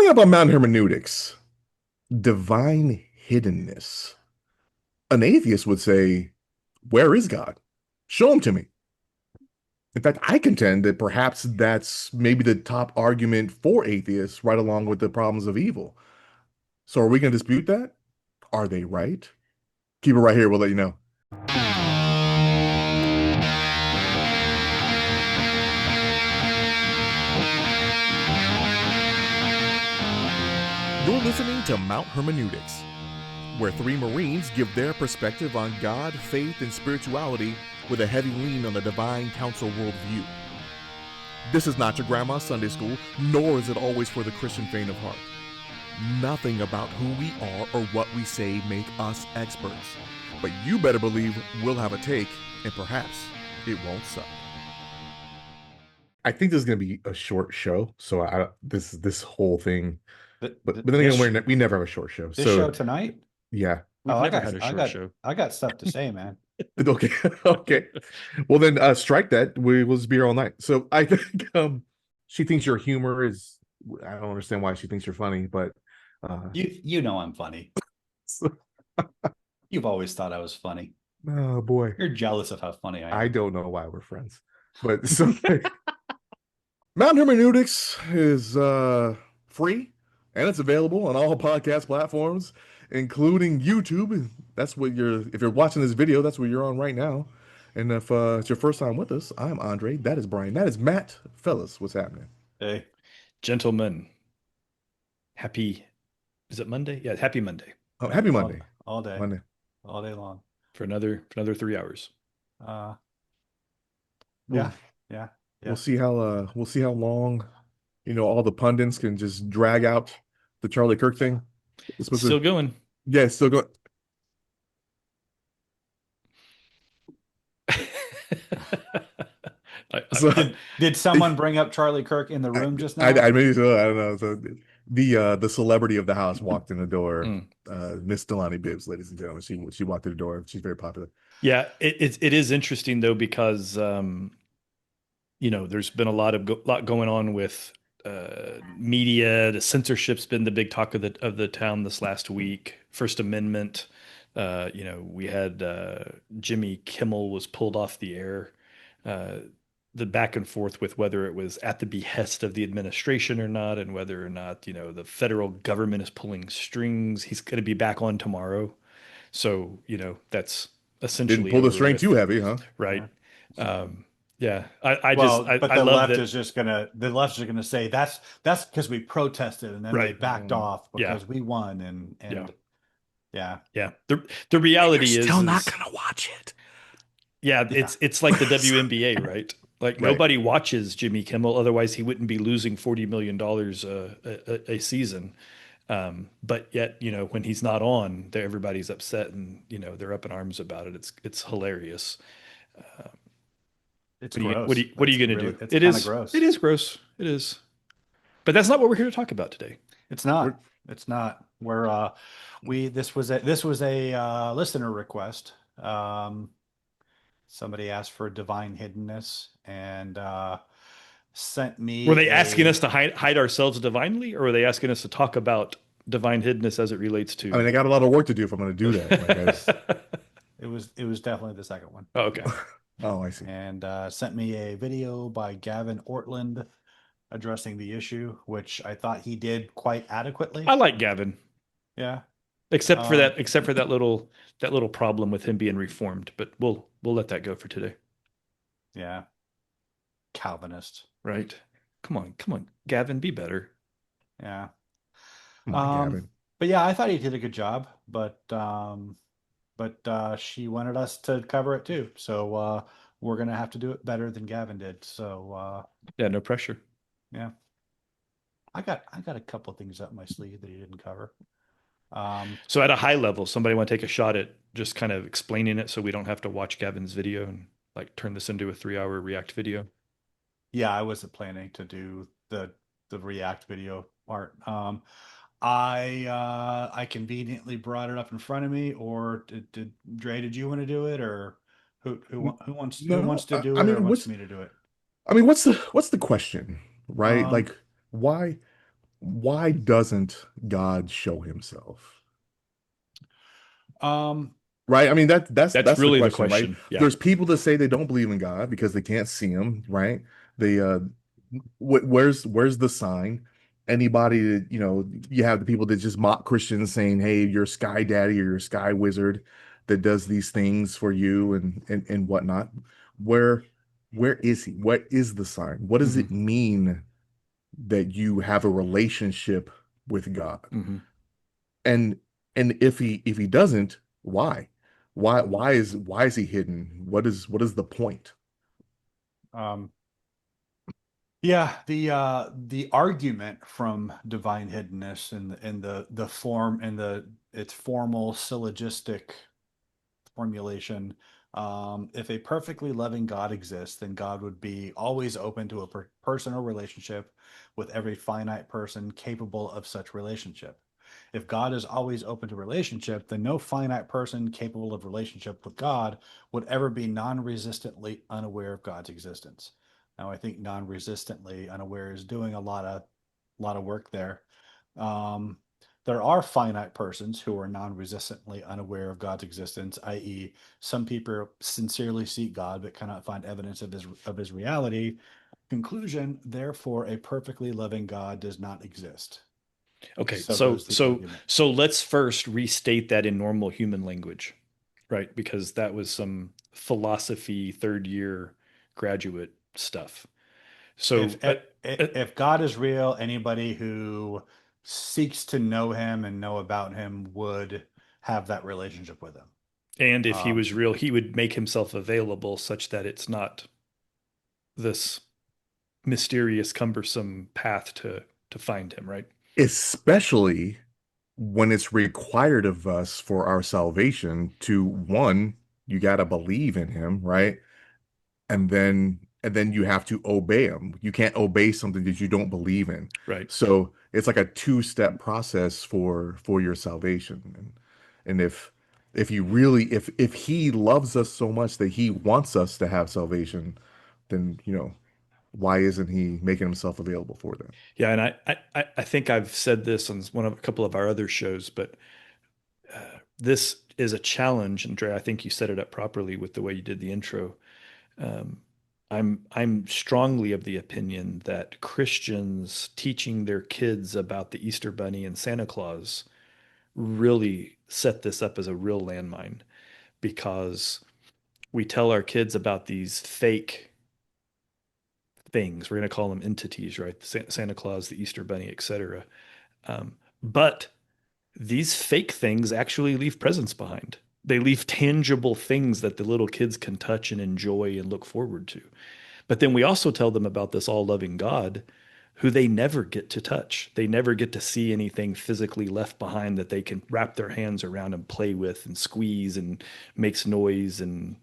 Coming up on Mount Hermeneutics, divine hiddenness. An atheist would say, where is God? Show him to me. In fact, I contend that perhaps that's maybe the top argument for atheists, right along with the problems of evil. So are we going to dispute that? Are they right? Keep it right here. We'll let you know. You're listening to Mount Hermeneutics, where three Marines give their perspective on God, faith, and spirituality with a heavy lean on the divine council worldview. This is not your grandma's Sunday school, nor is it always for the Christian faint of heart. Nothing about who we are or what we say make us experts. But you better believe we'll have a take, and perhaps it won't suck. I think this is going to be a short show, so this whole thing. But then again, we never have a short show. This show tonight? Yeah. We've never had a short show. I got stuff to say, man. Okay. Okay. Well then strike that. We'll just be here all night. So I think she thinks your humor is, I don't understand why she thinks you're funny, but you know I'm funny. You've always thought I was funny. Oh boy. You're jealous of how funny I am. I don't know why we're friends. But so Mount Hermeneutics is free and it's available on all podcast platforms, including YouTube. That's what if you're watching this video, that's what you're on right now. And if it's your first time with us, I'm Andre. That is Brian. That is Matt. Fellas, what's happening? Hey, gentlemen. Is it Monday? Yeah, happy Monday. Oh, happy Monday. All day. Monday. All day long. For another 3 hours. Yeah. We'll see how long, all the pundits can just drag out the Charlie Kirk thing. It's still going. Yeah, it's still going. Did someone bring up Charlie Kirk in the room just now? I maybe so. I don't know. So the celebrity of the house walked in the door. Miss Delani Bibbs, ladies and gentlemen. She walked through the door. She's very popular. Yeah, it is interesting though because there's been a lot going on with media. The censorship's been the big talk of the town this last week. First Amendment. We had Jimmy Kimmel was pulled off the air. The back and forth with whether it was at the behest of the administration or not, and whether or not the federal government is pulling strings. He's going to be back on tomorrow, so that's essentially didn't pull the string too heavy, huh? Right. Yeah. But the left is just gonna say that's because we protested and then they backed off because we won and yeah. The reality is still not gonna watch it. Yeah, it's like the WNBA, right? Like nobody watches Jimmy Kimmel, otherwise he wouldn't be losing $40 million a season. But yet, when he's not on, everybody's upset and they're up in arms about it. It's hilarious. It's gross. What are you going to do? It is gross. It is gross. It is. But that's not what we're here to talk about today. It's not. It's not. This was a listener request. Somebody asked for divine hiddenness and sent me. Were they asking us to hide ourselves divinely, or were they asking us to talk about divine hiddenness as it relates to? I mean, I got a lot of work to do if I'm going to do that. It was definitely the second one. Oh, okay. Oh, I see. And sent me a video by Gavin Ortland addressing the issue, which I thought he did quite adequately. I like Gavin. Yeah. Except for that little problem with him being reformed, but we'll let that go for today. Yeah. Calvinist. Right. Come on, Gavin, be better. Yeah. Come on, Gavin. But yeah, I thought he did a good job, but she wanted us to cover it too. So we're going to have to do it better than Gavin did. So yeah, no pressure. Yeah. I got a couple of things up my sleeve that he didn't cover. So at a high level, somebody want to take a shot at just kind of explaining it so we don't have to watch Gavin's video and like turn this into a 3-hour React video? Yeah, I wasn't planning to do the React video part. I conveniently brought it up in front of me, or did you want to do it, or who wants to do it, or wants me to do it? I mean, what's the question, right? Like, why why doesn't God show himself? Um, Right? I mean, That's that's the really the question, right? question. Yeah. There's people that say they don't believe in God because they can't see him, right? They where's the sign? Anybody that, you have the people that just mock Christians saying, "Hey, you're a sky daddy or you're a sky wizard that does these things for you and whatnot." Where where is he? What is the sign? What does Hmm. it mean that you have a relationship with God? Hmm. And if he doesn't, why? Why is he hidden? What is the point? um, yeah, the argument from Divine Hiddenness and the form and the its formal syllogistic formulation. If a perfectly loving God exists, then God would be always open to a personal relationship with every finite person capable of such relationship. If God is always open to relationship, then no finite person capable of relationship with God would ever be non-resistantly unaware of God's existence. Now, I think non-resistantly unaware is doing a lot of work there. Um, there are finite persons who are non-resistantly unaware of God's existence, i.e., some people sincerely seek God but cannot find evidence of his reality. Conclusion, therefore, a perfectly loving God does not exist. Okay. So So goes the so argument. so let's first restate that in normal human language, right? Because that was some philosophy third year graduate stuff. If So uh, if God is real, anybody who seeks to know him and know about him would have that relationship with him. and if he Um, was real, he would make himself available such that it's not this mysterious, cumbersome path to find him, right? Especially when it's required of us for our salvation to, one, you got to believe in him, right? And then you have to obey him. You can't obey something that you don't believe in. Right. So it's like a two-step process for your salvation. And if he loves us so much that he wants us to have salvation, then why isn't he making himself available for them? Yeah, and I think I've said this on one of a couple of our other shows, but this is a challenge, and Dre, I think you set it up properly with the way you did the intro. Um, I'm strongly of the opinion that Christians teaching their kids about the Easter Bunny and Santa Claus really set this up as a real landmine because we tell our kids about these fake things. We're going to call them entities, right? Santa Claus, the Easter Bunny, etc. But these fake things actually leave presents behind. They leave tangible things that the little kids can touch and enjoy and look forward to. But then we also tell them about this all loving God who they never get to touch. They never get to see anything physically left behind that they can wrap their hands around and play with and squeeze and makes noise and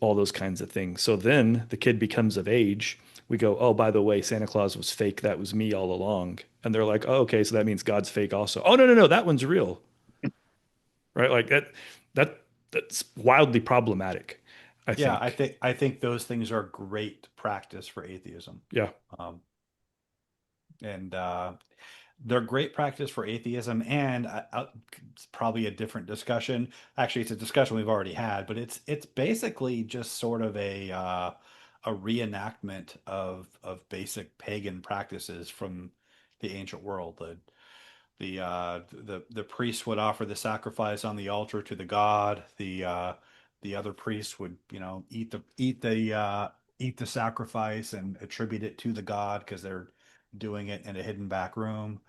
all those kinds of things. So then the kid becomes of age. We go, oh, by the way, Santa Claus was fake. That was me all along. And they're like, oh, okay, so that means God's fake also. Oh, no, no, no, that one's real, right? Like that that's wildly problematic, I yeah, I think. think I think those things are great practice for atheism. Yeah. Um, and they're great practice for atheism, and it's probably a different discussion. Actually, it's a discussion we've already had, but it's basically just sort of a reenactment of basic pagan practices from the ancient world. The priest would offer the sacrifice on the altar to the god. The other priest would, eat the sacrifice and attribute it to the god because they're doing it in a hidden back room.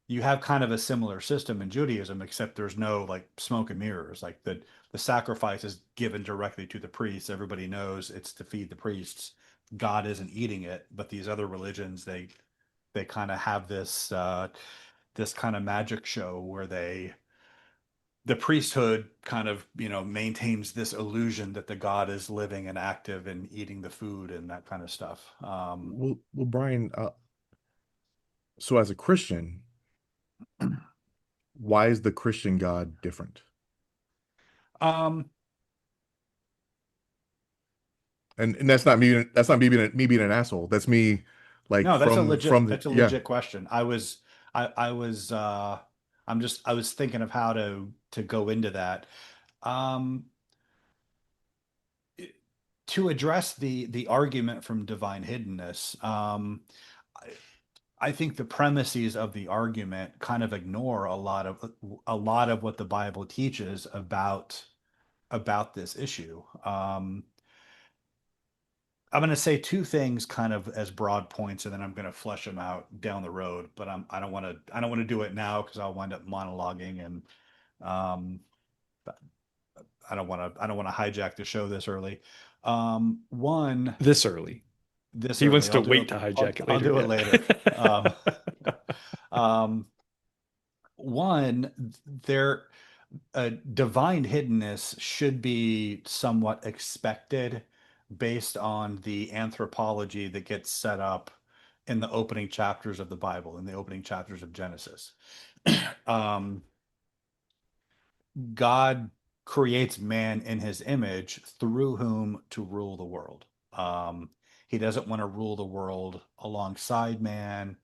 You have kind of a similar system in Judaism, except there's no like smoke and mirrors. Like the sacrifice is given directly to the priests. Everybody knows it's to feed the priests. God isn't eating it, but these other religions, they kind of have this kind of magic show where the priesthood kind of maintains this illusion that the god is living and active and eating the food and that kind of stuff. Well, Brian, so as a Christian, why is the Christian God different? um And that's not me being an asshole. That's me Like No, from the that's a yeah. legit question. I was I was thinking of how to go into that. Um to address the argument from divine hiddenness, I, I think the premises of the argument kind of ignore a lot of what the Bible teaches about this issue. I'm going to say two things kind of as broad points, and then I'm going to flesh them out down the road. But I don't want to do it now because I'll wind up monologuing, and um, I don't want to hijack the show this early. One, This early. this He wants early, to wait to hijack it I'll later. do it Yeah. later. Um, one, there divine hiddenness should be somewhat expected based on the anthropology that gets set up in the opening chapters of the Bible, in the opening chapters of Genesis. um, God creates man in his image through whom to rule the world. Um, he doesn't want to rule the world alongside man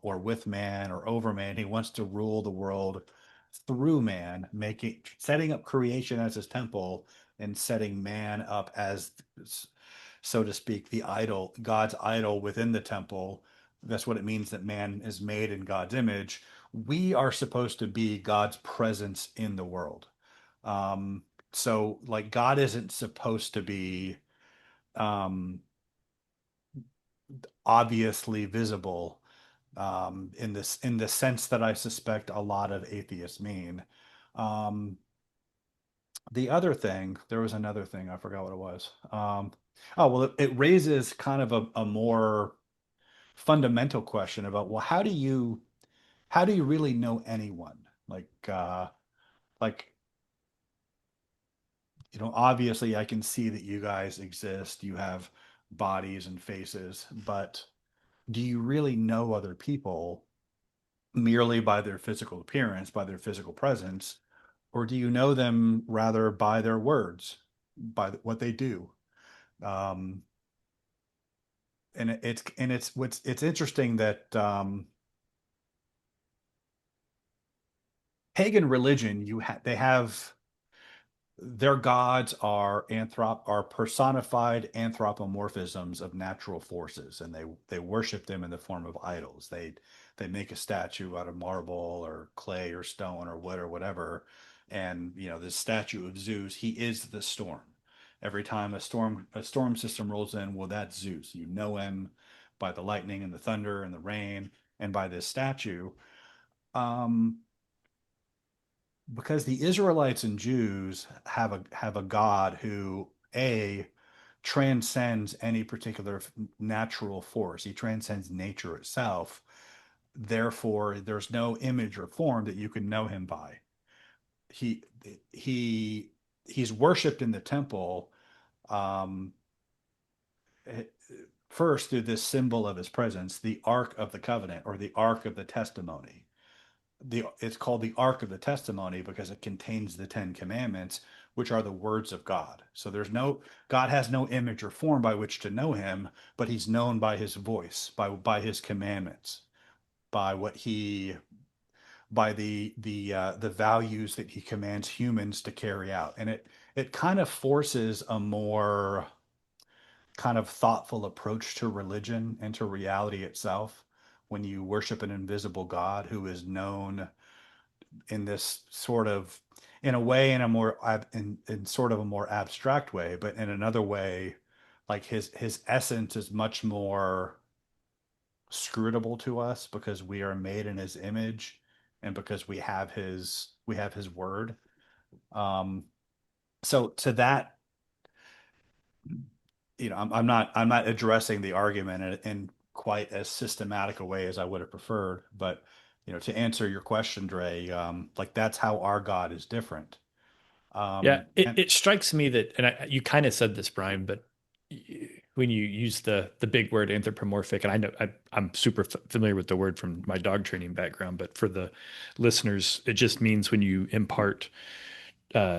or with man or over man. He wants to rule the world through man, setting up creation as his temple and setting man up as, so to speak, the idol, God's idol within the temple. That's what it means that man is made in God's image. We are supposed to be God's presence in the world. Um, so like God isn't supposed to be obviously visible in the sense that I suspect a lot of atheists mean. Um, the other thing, there was another thing, I forgot what it was. Oh, well, it raises kind of a more fundamental question about, well, how do you really know anyone? Like, obviously I can see that you guys exist, you have bodies and faces, but do you really know other people merely by their physical appearance, by their physical presence, or do you know them rather by their words, by what they do? Um, it's interesting that pagan religion they have their gods are personified anthropomorphisms of natural forces, and they worship them in the form of idols. They make a statue out of marble or clay or stone or wood or whatever, and this statue of Zeus, he is the storm. Every time a storm system rolls in, well, that's Zeus. You know him by the lightning and the thunder and the rain, and by this statue. Um, because the Israelites and Jews have a God who transcends any particular natural force. He transcends nature itself. Therefore, there's no image or form that you can know him by. He he he's worshipped in the temple, um, first through this symbol of his presence, the Ark of the Covenant or the Ark of the Testimony. It's called the Ark of the Testimony because it contains the Ten Commandments, which are the words of God. So God has no image or form by which to know him, but he's known by his voice, by his commandments, by what he by the values that he commands humans to carry out. And it kind of forces a more kind of thoughtful approach to religion and to reality itself when you worship an invisible God who is known in this sort of, in a way, in sort of a more abstract way, but in another way, like his essence is much more scrutable to us because we are made in his image and because we have his word. um so to that, I'm not addressing the argument in quite as systematic a way as I would have preferred, but to answer your question, Dre, like that's how our God is different. Yeah, And it strikes me that, and you kind of said this, Brian, but when you use the big word anthropomorphic, and I know I'm super familiar with the word from my dog training background, but for the listeners, it just means when you impart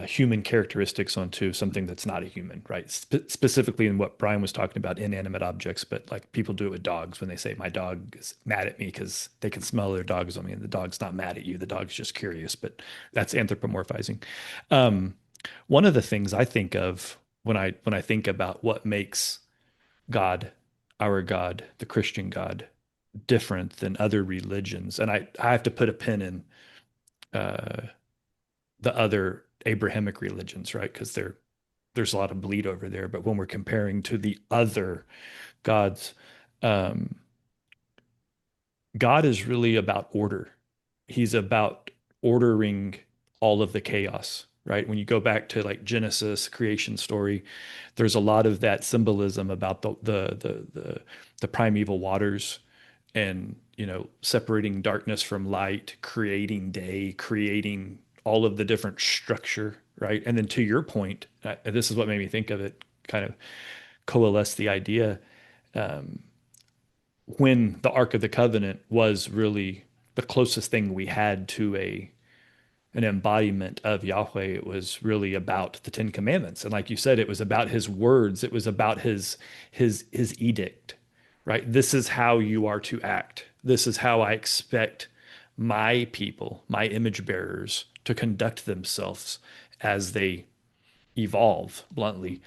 human characteristics onto something that's not a human, right? Specifically in what Brian was talking about, inanimate objects, but like people do it with dogs when they say my dog is mad at me because they can smell their dogs on me, and the dog's not mad at you, the dog's just curious, but that's anthropomorphizing. Um, One of the things I think of when I think about what makes God, our God, the Christian God, different than other religions, and I have to put a pin in uh, the other Abrahamic religions, right? Because there's a lot of bleed over there. But when we're comparing to the other gods, um, God is really about order. He's about ordering all of the chaos, right? When you go back to like Genesis creation story, there's a lot of that symbolism about the primeval waters and separating darkness from light, creating day, creating all of the different structure, right? And then to your point, this is what made me think of it, kind of coalesce the idea. Um, when the Ark of the Covenant was really the closest thing we had to an embodiment of Yahweh, it was really about the Ten Commandments. And like you said, it was about his words, it was about his edict, right? This is how you are to act. This is how I expect my people, my image bearers, to conduct themselves as they evolve, bluntly.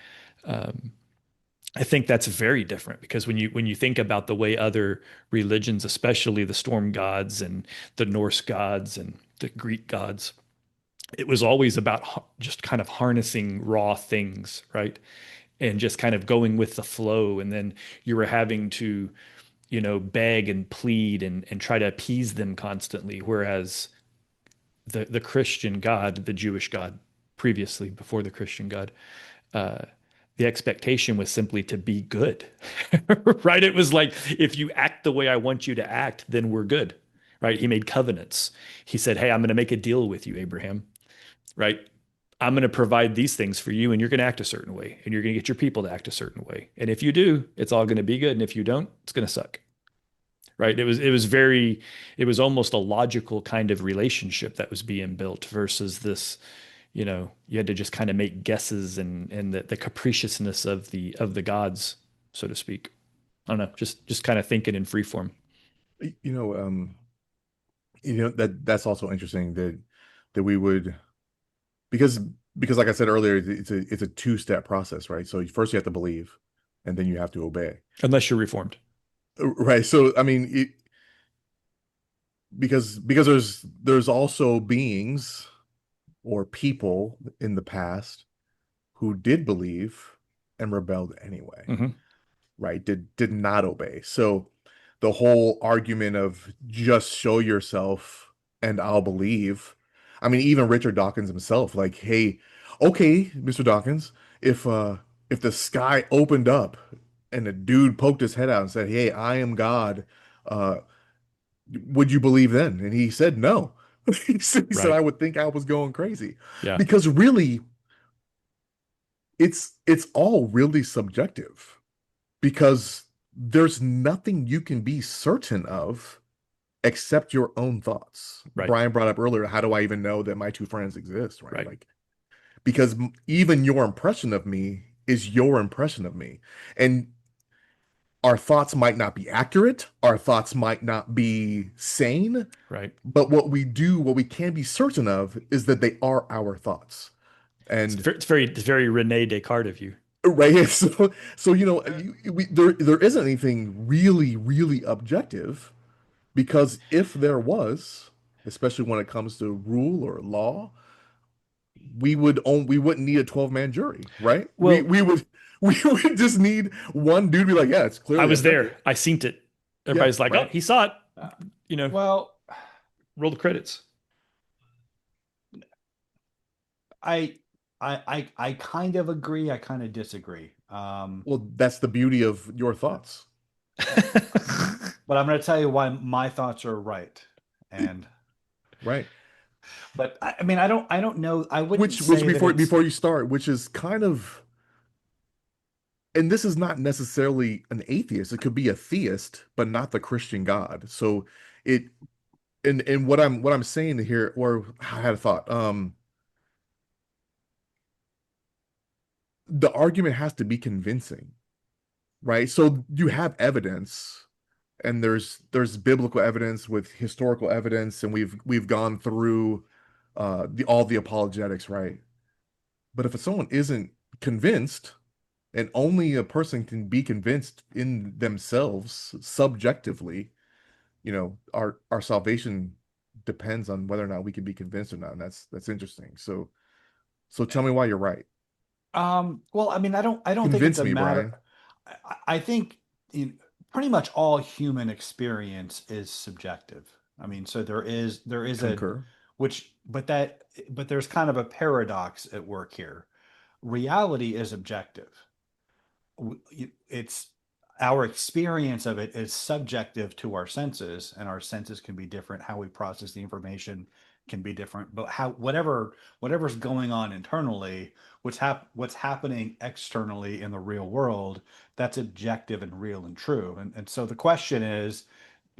Um, I think that's very different because when you think about the way other religions, especially the storm gods and the Norse gods and the Greek gods, it was always about just kind of harnessing raw things, right? And just kind of going with the flow. And then you were having to, beg and plead and try to appease them constantly. Whereas the Christian God, the Jewish God previously, before the Christian God, uh, the expectation was simply to be good, right? It was like, if you act the way I want you to act, then we're good, right? He made covenants. He said, hey, I'm going to make a deal with you, Abraham, right? I'm going to provide these things for you, and you're going to act a certain way, and you're going to get your people to act a certain way. And if you do, it's all going to be good. And if you don't, it's going to suck, right? It was almost a logical kind of relationship that was being built versus this, you had to just kind of make guesses and the capriciousness of the gods, so to speak. I don't know, just kind of thinking in free form. You know, that's also interesting that we would because like I said earlier, it's a two-step process, right? So first you have to believe, and then you have to obey. Unless you're reformed. Right. So I mean, because there's also beings or people in the past who did believe and rebelled anyway, Mm-hmm. right? Did not obey. So the whole argument of just show yourself and I'll believe. I mean, even Richard Dawkins himself, like, hey, okay, Mr. Dawkins, if the sky opened up and a dude poked his head out and said, hey, I am God, uh, would you believe then? And he said no. He said Right. I would think I was going crazy. Yeah. Because really, it's all really subjective because there's nothing you can be certain of except your own thoughts. Right. Brian brought up earlier, how do I even know that my two friends exist, right? Right. Like, because even your impression of me is your impression of me. And our thoughts might not be accurate, our thoughts might not be sane, Right. but what we can be certain of is that they are our thoughts. And It's very Rene Descartes of you. right here, so there isn't anything really objective because if there was, especially when it comes to rule or law, we wouldn't need a 12-man jury, right? We Well, we would we would just need one dude to be like, yeah, it's I clearly was objective. there. I seen it. Yeah, Everybody's like, oh, right. he saw it. Uh, You know, well, roll the credits. I I kind of agree. I kind of disagree. Well, that's the beauty of your thoughts. But I'm going to tell you why my thoughts are right. And Right. but I mean, I don't know. I wouldn't Which say that it's before you start, which is kind of, and this is not necessarily an atheist. It could be a theist, but not the Christian God. So it and what I'm saying here, or I had a thought. the argument has to be convincing, right? So you have evidence, and there's biblical evidence with historical evidence, and we've gone through the all the apologetics, right? But if someone isn't convinced, and only a person can be convinced in themselves subjectively, our salvation depends on whether or not we can be convinced or not, and that's interesting. So tell me why you're right. Well, I mean, I don't think it's Convince a me, matter. Brian. I think pretty much all human experience is subjective. I mean, so there is a Concur. but there's kind of a paradox at work here. Reality is objective. It's our experience of it is subjective to our senses, and our senses can be different. How we process the information can be different, but how whatever's going on internally, what's happening externally in the real world, that's objective and real and true. And so the question is,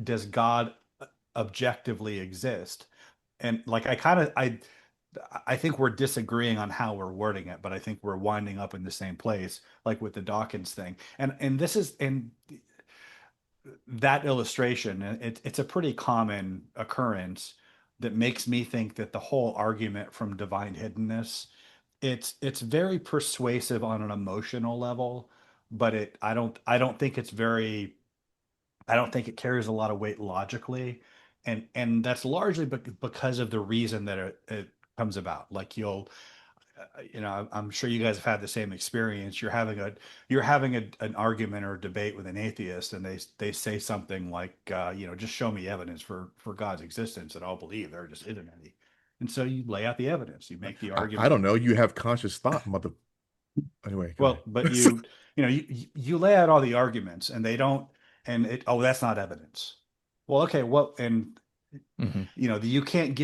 does God objectively exist? And like I think we're disagreeing on how we're wording it, but I think we're winding up in the same place, like with the Dawkins thing. And this is in that illustration, and it's a pretty common occurrence that makes me think that the whole argument from divine hiddenness, it's very persuasive on an emotional level, but I don't think it's very I don't think it carries a lot of weight logically, and that's largely because of the reason that it comes about. Like I'm sure you guys have had the same experience. You're having an argument or a debate with an atheist, and they say something like, just show me evidence for God's existence, and I'll believe there just isn't any. And so you lay out the evidence, you make the I argument. don't know. You have conscious thought, mother. Anyway, go Well, but ahead. you lay out all the arguments, and they don't, and that's not evidence. Well, okay, well, and Mhm. you can't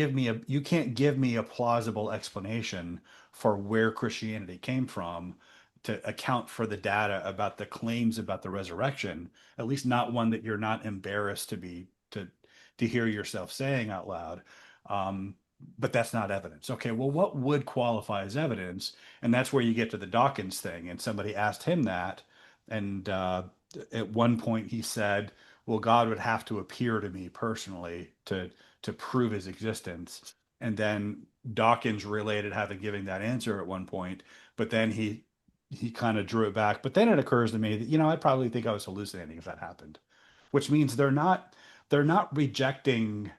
give me a plausible explanation for where Christianity came from to account for the data about the claims about the resurrection, at least not one that you're not embarrassed to hear yourself saying out loud. Um, but that's not evidence. Okay, well, what would qualify as evidence? And that's where you get to the Dawkins thing. And somebody asked him that, and at one point he said, "Well, God would have to appear to me personally to prove his existence." And then Dawkins related having given that answer at one point, but then he kind of drew it back. But then it occurs to me that, I probably think I was hallucinating if that happened, which means they're not rejecting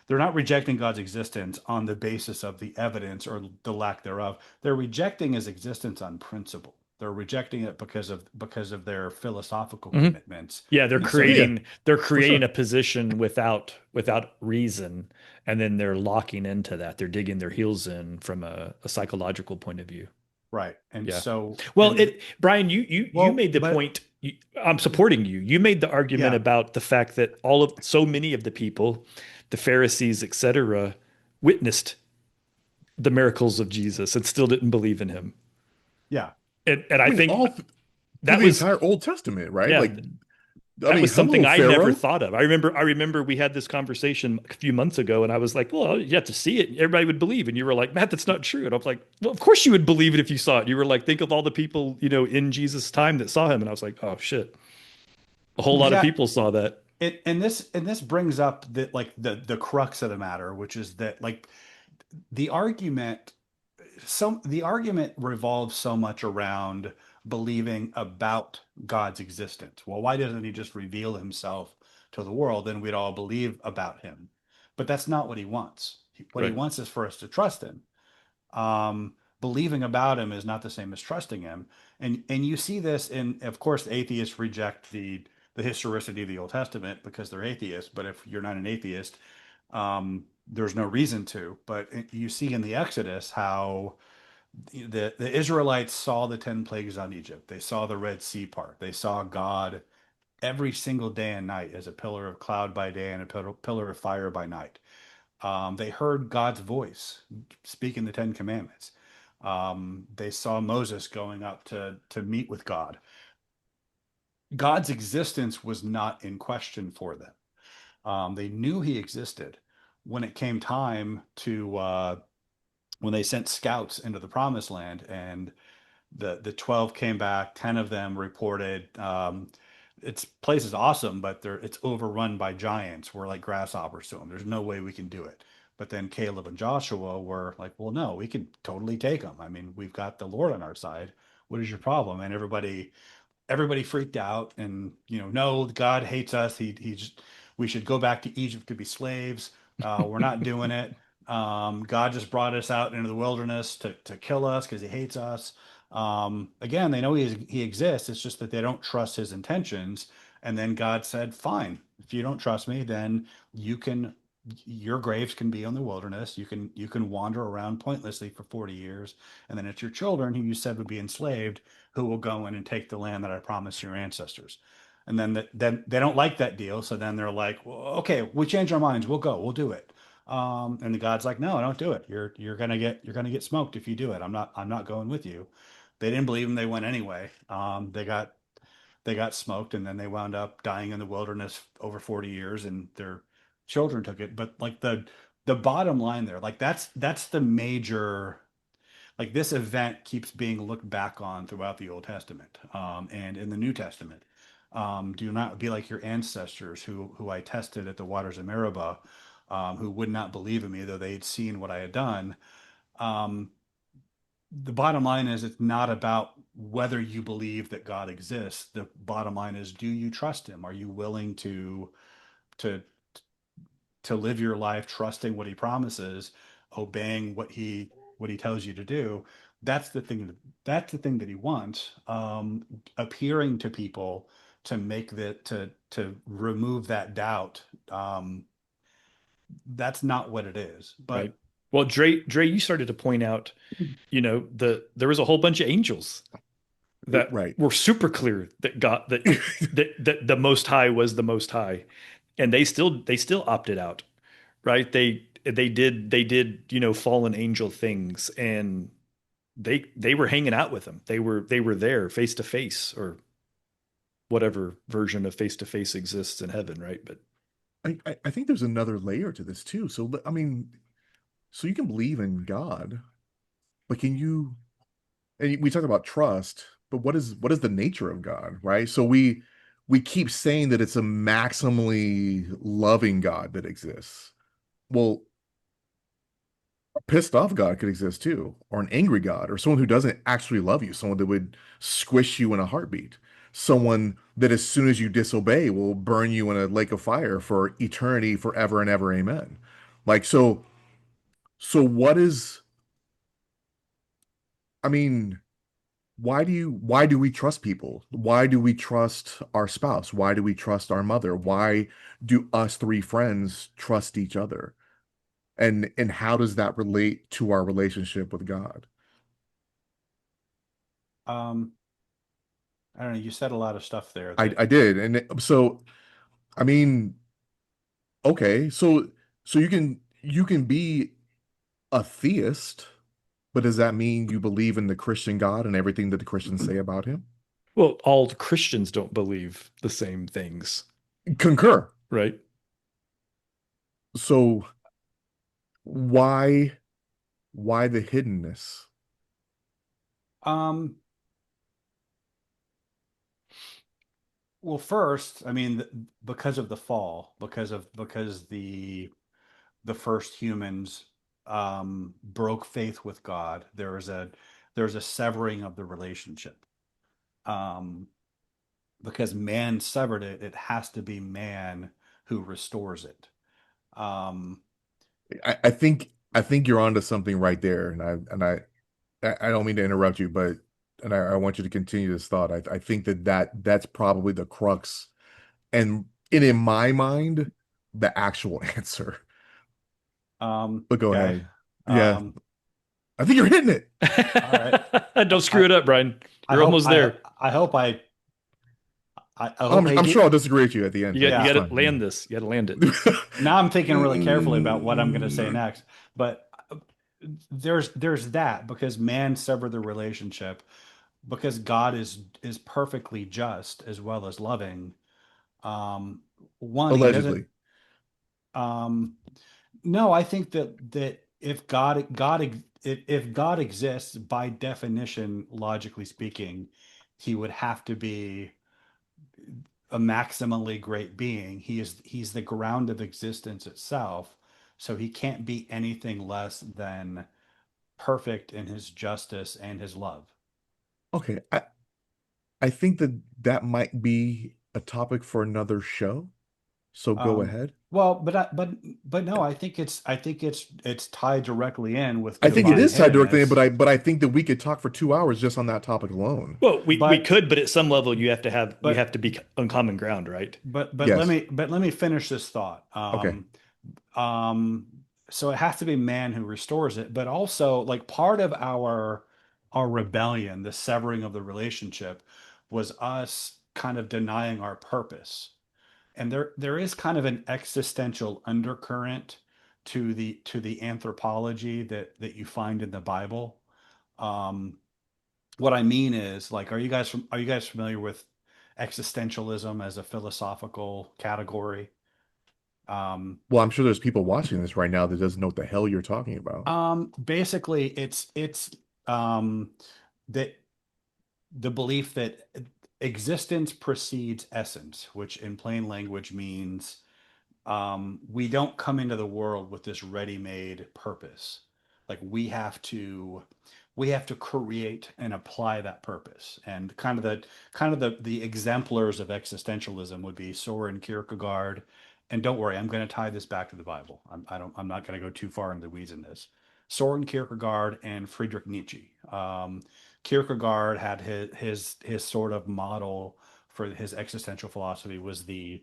God's existence on the basis of the evidence or the lack thereof. They're rejecting his existence on principle. They're rejecting it because of their philosophical Mhm. commitments. Yeah, they're And so Yeah, creating they're for creating sure. a position without reason, and then they're locking into that. They're digging their heels in from a psychological point of view. right. And Yeah. so Well, and Brian, you well, made the but point. I'm supporting you. You made the argument yeah, about the fact that so many of the people, the Pharisees, etc., witnessed the miracles of Jesus and still didn't believe in him. yeah, And I I mean, think all through that the was entire Old Testament, right? yeah, Like, I that mean, was hello, something I never Pharaoh. thought of. I remember we had this conversation a few months ago, and I was like, "Well, you have to see it. Everybody would believe." And you were like, "Matt, that's not true." And I was like, "Well, of course you would believe it if you saw it." You were like, "Think of all the people, in Jesus' time that saw him." And I was like, "Oh shit, a whole lot of exact. people saw that." And this brings up the crux of the matter, which is that, like, the argument the argument revolves so much around believing about God's existence. Well, why doesn't he just reveal himself to the world? Then we'd all believe about him. But that's not what he wants. What he Right. wants is for us to trust him. Believing about him is not the same as trusting him. And you see this in, of course, atheists reject the historicity of the Old Testament because they're atheists. But if you're not an atheist, there's no reason to. But you see in the Exodus how the Israelites saw the 10 plagues on Egypt. They saw the Red Sea part. They saw God every single day and night as a pillar of cloud by day and a pillar of fire by night. They heard God's voice speaking the 10 Commandments. They saw Moses going up to meet with God. God's existence was not in question for them. They knew he existed. When it came time to when they sent scouts into the promised land, and the 12 came back, 10 of them reported, its place is awesome, but it's overrun by giants. We're like grasshoppers to them. There's no way we can do it. But then Caleb and Joshua were like, well, no, we can totally take them. I mean, we've got the Lord on our side. What is your problem? And everybody freaked out, and no, God hates us. We should go back to Egypt to be slaves. We're not doing it. God just brought us out into the wilderness to kill us because he hates us. Again, they know he exists. It's just that they don't trust his intentions. And then God said, fine, if you don't trust me, then your graves can be on the wilderness. You can wander around pointlessly for 40 years. And then it's your children who you said would be enslaved who will go in and take the land that I promised your ancestors. And then they don't like that deal. So then they're like, well, okay, we change our minds. We'll go. We'll do it. And the God's like, no, don't do it. You're gonna get smoked if you do it. I'm not going with you. They didn't believe him. They went anyway. They got smoked, and then they wound up dying in the wilderness over 40 years, and their children took it. But like the bottom line there, like that's the major, like this event keeps being looked back on throughout the Old Testament, and in the New Testament. Do not be like your ancestors who I tested at the waters of Meribah, who would not believe in me, though they had seen what I had done. Um, the bottom line is it's not about whether you believe that God exists. The bottom line is, do you trust him? Are you willing to live your life trusting what he promises, obeying what he tells you to do? That's the thing that he wants. Appearing to people to make that to remove that doubt. That's not what it is. But Right. Well, Dre, you started to point out, there was a whole bunch of angels that Right. were super clear that God that the Most High was the Most High, and they still opted out, right? They did fallen angel things, and they were hanging out with them. They were there face to face, or whatever version of face to face exists in heaven, right? But I think there's another layer to this too. So I mean, so you can believe in God, but can you? And we talked about trust, but what is the nature of God, right? So we keep saying that it's a maximally loving God that exists. Well, a pissed off God could exist too, or an angry God, or someone who doesn't actually love you, someone that would squish you in a heartbeat, someone that as soon as you disobey will burn you in a lake of fire for eternity, forever and ever, amen. Like so what is, I mean, why do we trust people? Why do we trust our spouse? Why do we trust our mother? Why do us three friends trust each other? And how does that relate to our relationship with God? um, I don't know. You said a lot of stuff there I that I did. So I mean, okay, so you can be a theist, but does that mean you believe in the Christian God and everything that the Christians say about him? well, all Christians don't believe the same things, Concur. right? So why the hiddenness? um well, first, I mean, because of the fall, because the first humans broke faith with God, there's a severing of the relationship. Um because man severed it, it has to be man who restores it. Um I think you're onto something right there, and I don't mean to interrupt you, but I want you to continue this thought. I think that's probably the crux, and in my mind, the actual answer. But go okay. ahead. Yeah, Um I think you're hitting it. all right. Don't screw I it up, Brian. I You're hope almost there. I hope I hope I'm sure AD, I'll disagree with you at the end, You but got you it's yeah. got to land fine. this. You got to land it. Now I'm thinking really carefully about what I'm going to say next. But there's that, because man severed the relationship, because God is perfectly just as well as loving. One, he doesn't. Allegedly. Um, no, I think that if God exists, by definition, logically speaking, he would have to be a maximally great being. He's the ground of existence itself, so he can't be anything less than perfect in his justice and his love. Okay, I think that that might be a topic for another show. So go Um, ahead. well, but no, I think it's tied directly in with I think it divine is tied directly, hiddenness. but I think that we could talk for 2 hours just on that topic alone. Well, we But could, but at some level you but have to be on common ground, right? Yes. but let me finish this thought. Okay. Um, so it has to be man who restores it, but also like part of our rebellion, the severing of the relationship, was us kind of denying our purpose. And there is kind of an existential undercurrent to the anthropology that you find in the Bible. Um, what I mean is, like, are you guys familiar with existentialism as a philosophical category? Um, Well, I'm sure there's people watching this right now that doesn't know what the hell you're talking about. Basically, it's um, that the belief that existence precedes essence, which in plain language means we don't come into the world with this ready-made purpose. Like we have to create and apply that purpose. And the exemplars of existentialism would be Soren Kierkegaard. And don't worry, I'm going to tie this back to the Bible. I'm not going to go too far into the weeds in this. Soren Kierkegaard and Friedrich Nietzsche. Kierkegaard had his sort of model for his existential philosophy was the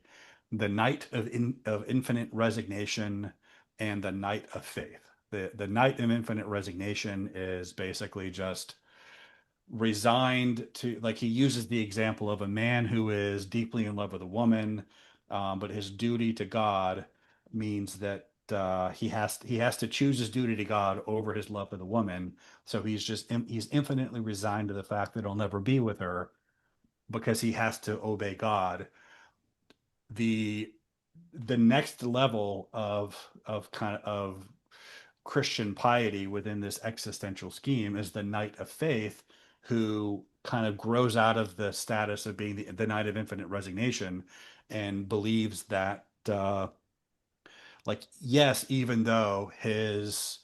night of infinite resignation and the night of faith. The night of infinite resignation is basically just resigned to, like, he uses the example of a man who is deeply in love with a woman, but his duty to God means that he has to choose his duty to God over his love for the woman. So he's infinitely resigned to the fact that he'll never be with her because he has to obey God. The the next level of Christian piety within this existential scheme is the knight of faith, who kind of grows out of the status of being the knight of infinite resignation and believes that like, yes, even though his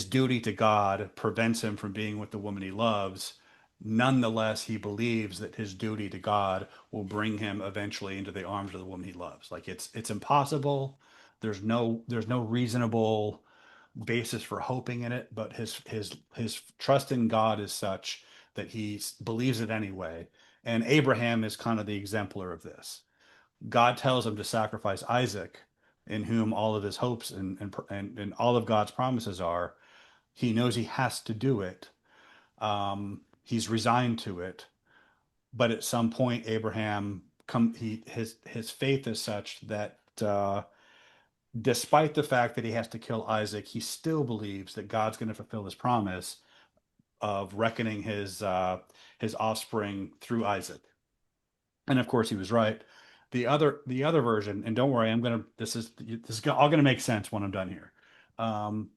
duty to God prevents him from being with the woman he loves, nonetheless, he believes that his duty to God will bring him eventually into the arms of the woman he loves. Like, it's impossible. There's no reasonable basis for hoping in it, but his trust in God is such that he believes it anyway. And Abraham is kind of the exemplar of this. God tells him to sacrifice Isaac, in whom all of his hopes and all of God's promises are. He knows he has to do it. He's resigned to it, but at some point, Abraham his faith is such that despite the fact that he has to kill Isaac, he still believes that God's going to fulfill his promise of reckoning his offspring through Isaac. And of course, he was right. The other version, and don't worry, this is all gonna make sense when I'm done here. Um,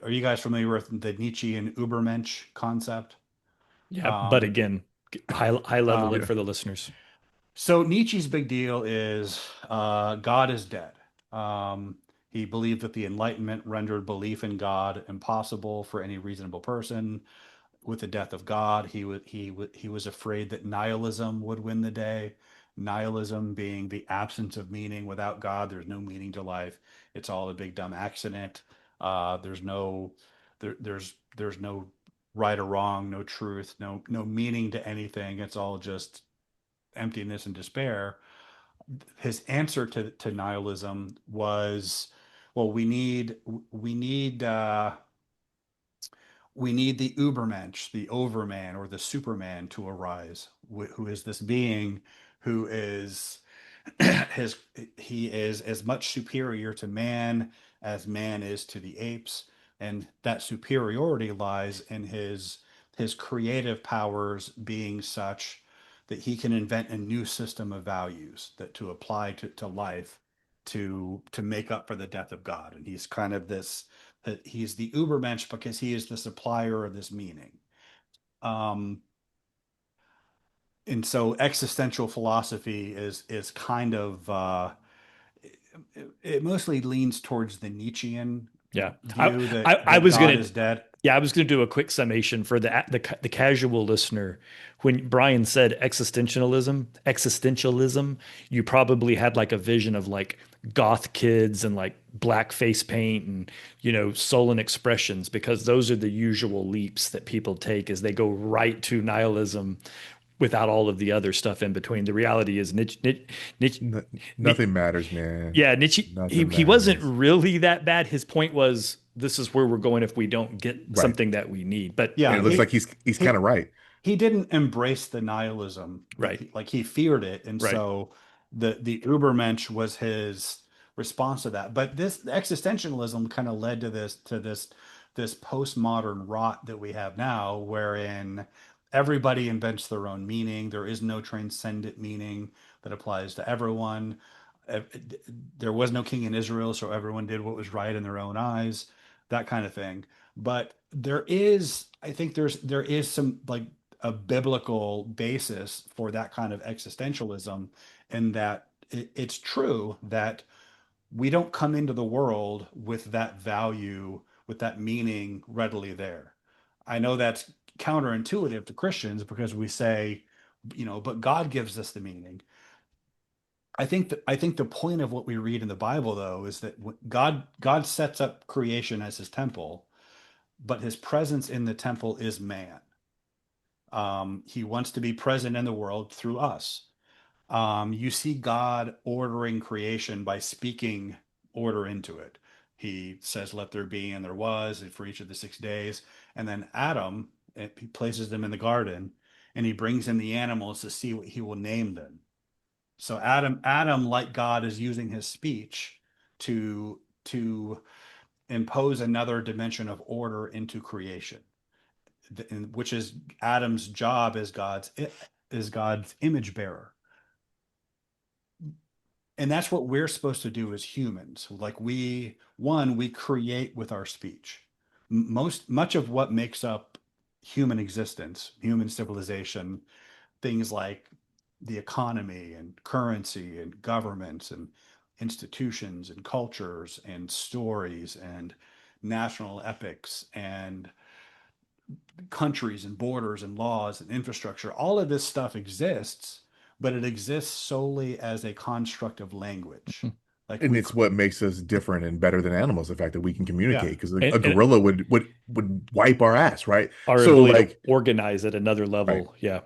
are you guys familiar with the Nietzschean Übermensch concept? Yeah, but Um, again, high level it Yeah. for the listeners. so Nietzsche's big deal is God is dead. He believed that the Enlightenment rendered belief in God impossible for any reasonable person. With the death of God, he was afraid that nihilism would win the day. Nihilism being the absence of meaning. Without God, there's no meaning to life. It's all a big dumb accident. There's no there's no right or wrong, no truth, no meaning to anything. It's all just emptiness and despair. His answer to nihilism was, well, we need we need the Ubermensch, the overman or the superman to arise, who is this being who is his he is as much superior to man as man is to the apes, and that superiority lies in his creative powers being such that he can invent a new system of values that to apply to life to make up for the death of God. And he's kind of He's the Ubermensch because he is the supplier of this meaning. And so existential philosophy is kind of it mostly leans towards the Nietzschean Yeah. view I that was God gonna is dead. Yeah, I was going to do a quick summation for the casual listener. When Brian said existentialism, you probably had like a vision of like goth kids and like black face paint and sullen expressions, because those are the usual leaps that people take as they go right to nihilism without all of the other stuff in between. The reality is Nietzsche, Nothing matters, man. yeah, Nietzsche, he Nothing he wasn't matters. really that bad. His point was, this is where we're going if we don't get Right. something that we need. But And Yeah, it looks like he's kind he of right. he didn't embrace the nihilism that right, he feared it, and right. so the Ubermensch was his response to that. But this existentialism kind of led to this postmodern rot that we have now, wherein everybody invents their own meaning. There is no transcendent meaning that applies to everyone. Uh, There was no king in Israel, so everyone did what was right in their own eyes, that kind of thing. But I think there is some like a biblical basis for that kind of existentialism, in that it's true that we don't come into the world with that value, with that meaning readily there. I know that's counterintuitive to Christians because we say, but God gives us the meaning. I think the point of what we read in the Bible, though, is that God sets up creation as his temple, but his presence in the temple is man. He wants to be present in the world through us. You see God ordering creation by speaking order into it. He says, "Let there be," and there was, for each of the 6 days. And then Adam, he places them in the garden, and he brings in the animals to see what he will name them. So Adam, like God, is using his speech to impose another dimension of order into creation, which is Adam's job as God's image bearer. And that's what we're supposed to do as humans. Like we create with our speech. Much of what makes up human existence, human civilization, things like the economy and currency and governments and institutions and cultures and stories and national epics and countries and borders and laws and infrastructure, all of this stuff exists, but it exists solely as a construct of language. Like And it's what makes us different and better than animals, the fact that we can yeah. communicate, because a And gorilla would wipe our ass, right? our So ability to like, organize at another right. level. Yeah.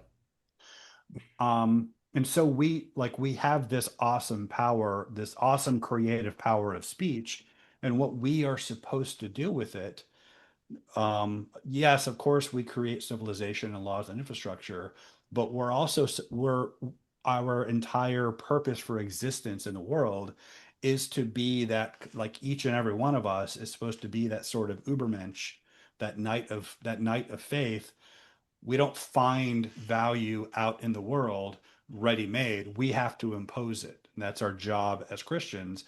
And so we have this awesome power, this awesome creative power of speech, and what we are supposed to do with it. Yes, of course, we create civilization and laws and infrastructure, but we're our entire purpose for existence in the world is to be that, like each and every one of us is supposed to be that sort of Ubermensch, that knight of faith. We don't find value out in the world ready made. We have to impose it. And that's our job as Christians.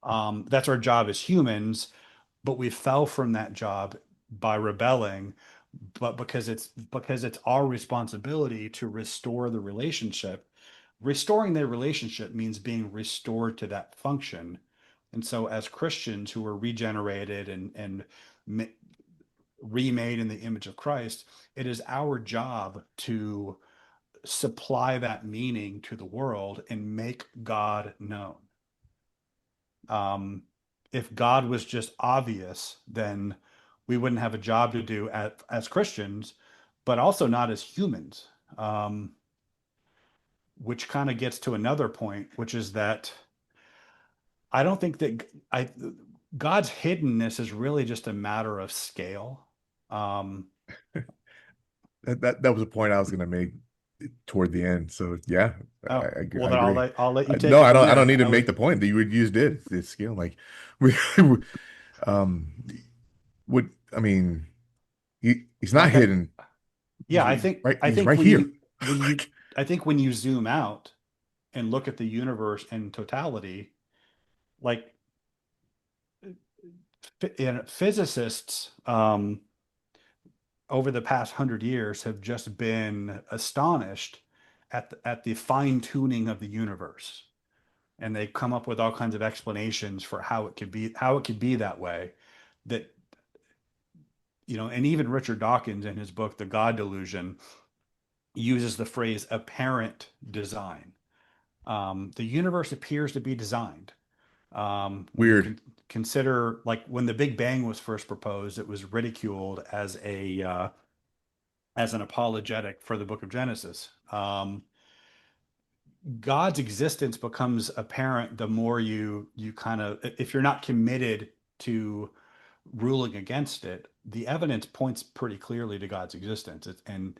That's our job as humans, but we fell from that job by rebelling. But because it's our responsibility to restore the relationship. Restoring the relationship means being restored to that function. And so as Christians who are regenerated and remade in the image of Christ, it is our job to supply that meaning to the world and make God known. If God was just obvious, then we wouldn't have a job to do as Christians, but also not as humans. Which kind of gets to another point, which is that I don't think that God's hiddenness is really just a matter of scale. Um, That was a point I was going to make toward the end. So yeah, oh, well, I then agree. I'll let you take No, it from I don't there. need to make the point that you just did. It's skill. Like we, um, would I mean he's not like I, hidden. yeah, I think I He's think right here. when you Like, I think when you zoom out and look at the universe in totality, like physicists over the past 100 years have just been astonished at the fine tuning of the universe, and they come up with all kinds of explanations for how it could be that way. That and even Richard Dawkins in his book The God Delusion uses the phrase apparent design. The universe appears to be designed. When you Weird. can consider, like, when the Big Bang was first proposed, it was ridiculed as an apologetic for the Book of Genesis. God's existence becomes apparent the more you kind of, if you're not committed to ruling against it, the evidence points pretty clearly to God's existence. And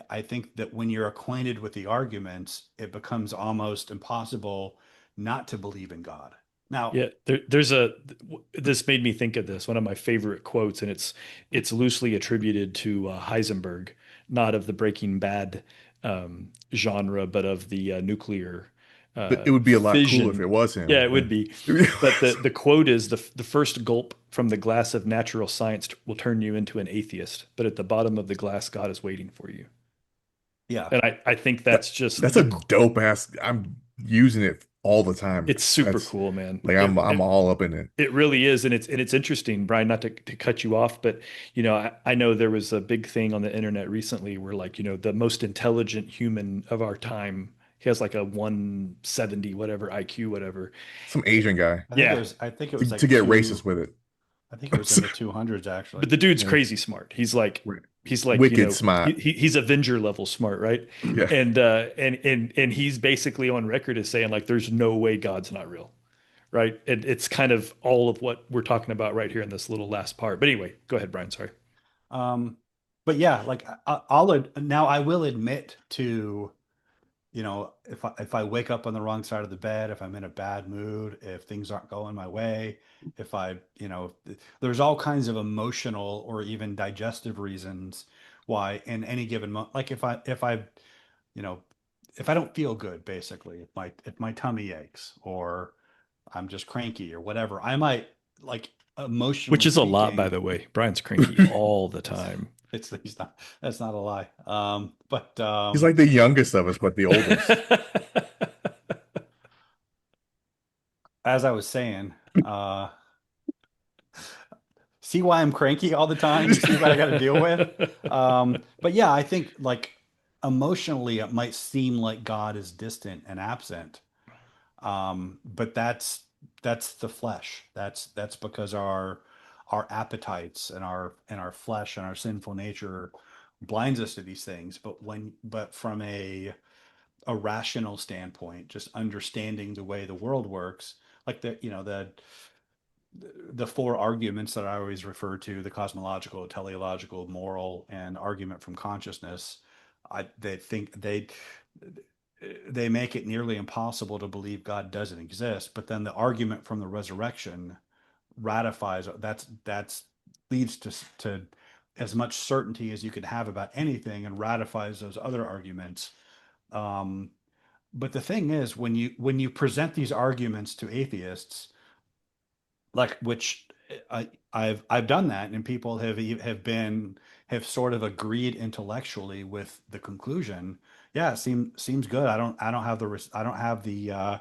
I think that when you're acquainted with the arguments, it becomes almost impossible not to believe in God. Now, Yeah, this made me think of this, one of my favorite quotes, and it's loosely attributed to Heisenberg, not of the Breaking Bad genre, but of the nuclear But it would be a lot cooler if fission. it was Yeah, him. it would be. But the quote is the first gulp from the glass of natural science will turn you into an atheist, but at the bottom of the glass, God is waiting for you. yeah, And I think That that's just that's a dope ass. I'm using it all the time. it's super That's cool, man. like I'm all up in it. It really is, and it's interesting, Brian. Not to cut you off, but I know there was a big thing on the internet recently where, like, the most intelligent human of our time, he has like a 170 whatever IQ, whatever. Some Asian guy Yeah, I think it to, was to like get racist with it. I think it was in the 200s but actually. the dude's Yeah. crazy smart. He's like Wicked smart. he's Avenger level smart, right? Yeah. And he's basically on record as saying, like, there's no way God's not real, right? And it's kind of all of what we're talking about right here in this little last part. But anyway, go ahead, Brian. Sorry. Um, but yeah, like now I will admit to, if I wake up on the wrong side of the bed, if I'm in a bad mood, if things aren't going my way, if I, there's all kinds of emotional or even digestive reasons why in any given moment, like you know, if I don't feel good, basically, if my tummy aches or I'm just cranky or whatever, I might, like, Which emotionally is a lot, by speaking, the way. Brian's cranky all the time. he's not, that's not a lie. But He's like the youngest of us, but the oldest. as I was saying, uh, see why I'm cranky all the time? You see what I got to deal with? But yeah, I think, like, emotionally, it might seem like God is distant and absent. But that's the flesh. That's because our appetites and our flesh and our sinful nature blinds us to these things. But from a rational standpoint, just understanding the way the world works, like the four arguments that I always refer to: the cosmological, teleological, moral, and argument from consciousness. They think they make it nearly impossible to believe God doesn't exist. But then the argument from the resurrection ratifies that's leads to as much certainty as you can have about anything, and ratifies those other arguments. Um, but the thing is, when you present these arguments to atheists, like, which I've done that, and people have sort of agreed intellectually with the conclusion. Yeah, seems good. I don't have the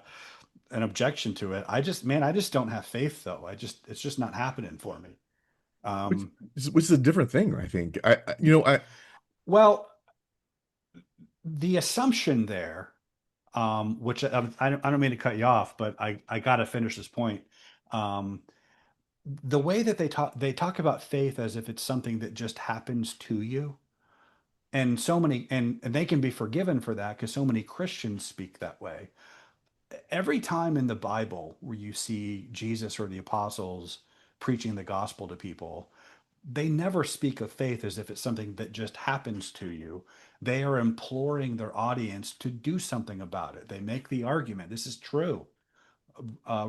an objection to it. I just don't have faith, though. It's just not happening for me. which Um, which is a different thing, I think. I well, the assumption there, which I don't mean to cut you off, but I got to finish this point. Um, the way that they talk about faith as if it's something that just happens to you, and and they can be forgiven for that because so many Christians speak that way. Every time in the Bible where you see Jesus or the apostles preaching the gospel to people, they never speak of faith as if it's something that just happens to you. They are imploring their audience to do something about it. They make the argument, this is true.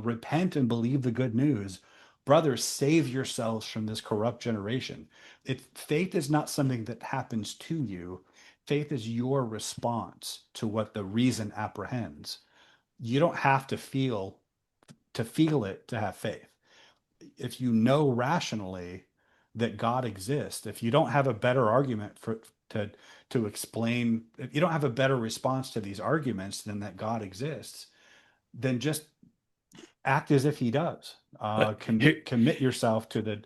Repent and believe the good news. Brothers, save yourselves from this corrupt generation. Faith is not something that happens to you. Faith is your response to what the reason apprehends. You don't have to feel it to have faith. if you know rationally that God exists, if you don't have a better argument to to explain, if you don't have a better response to these arguments than that God exists, then just act as if he does. Commit yourself to the.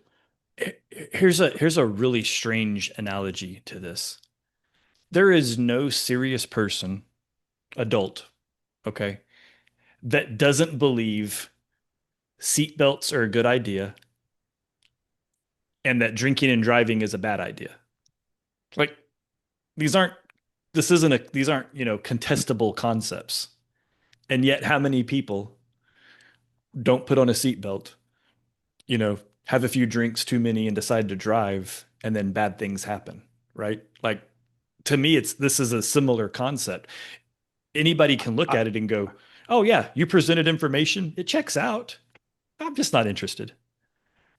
Here's a really strange analogy to this. There is no serious person, adult, okay, that doesn't believe seatbelts are a good idea and that drinking and driving is a bad idea. Like these aren't these aren't, contestable concepts. And yet how many people don't put on a seatbelt, have a few drinks too many and decide to drive and then bad things happen, right? Like to me this is a similar concept. Anybody can look at it and go, "Oh yeah, you presented information, it checks out. I'm just not interested."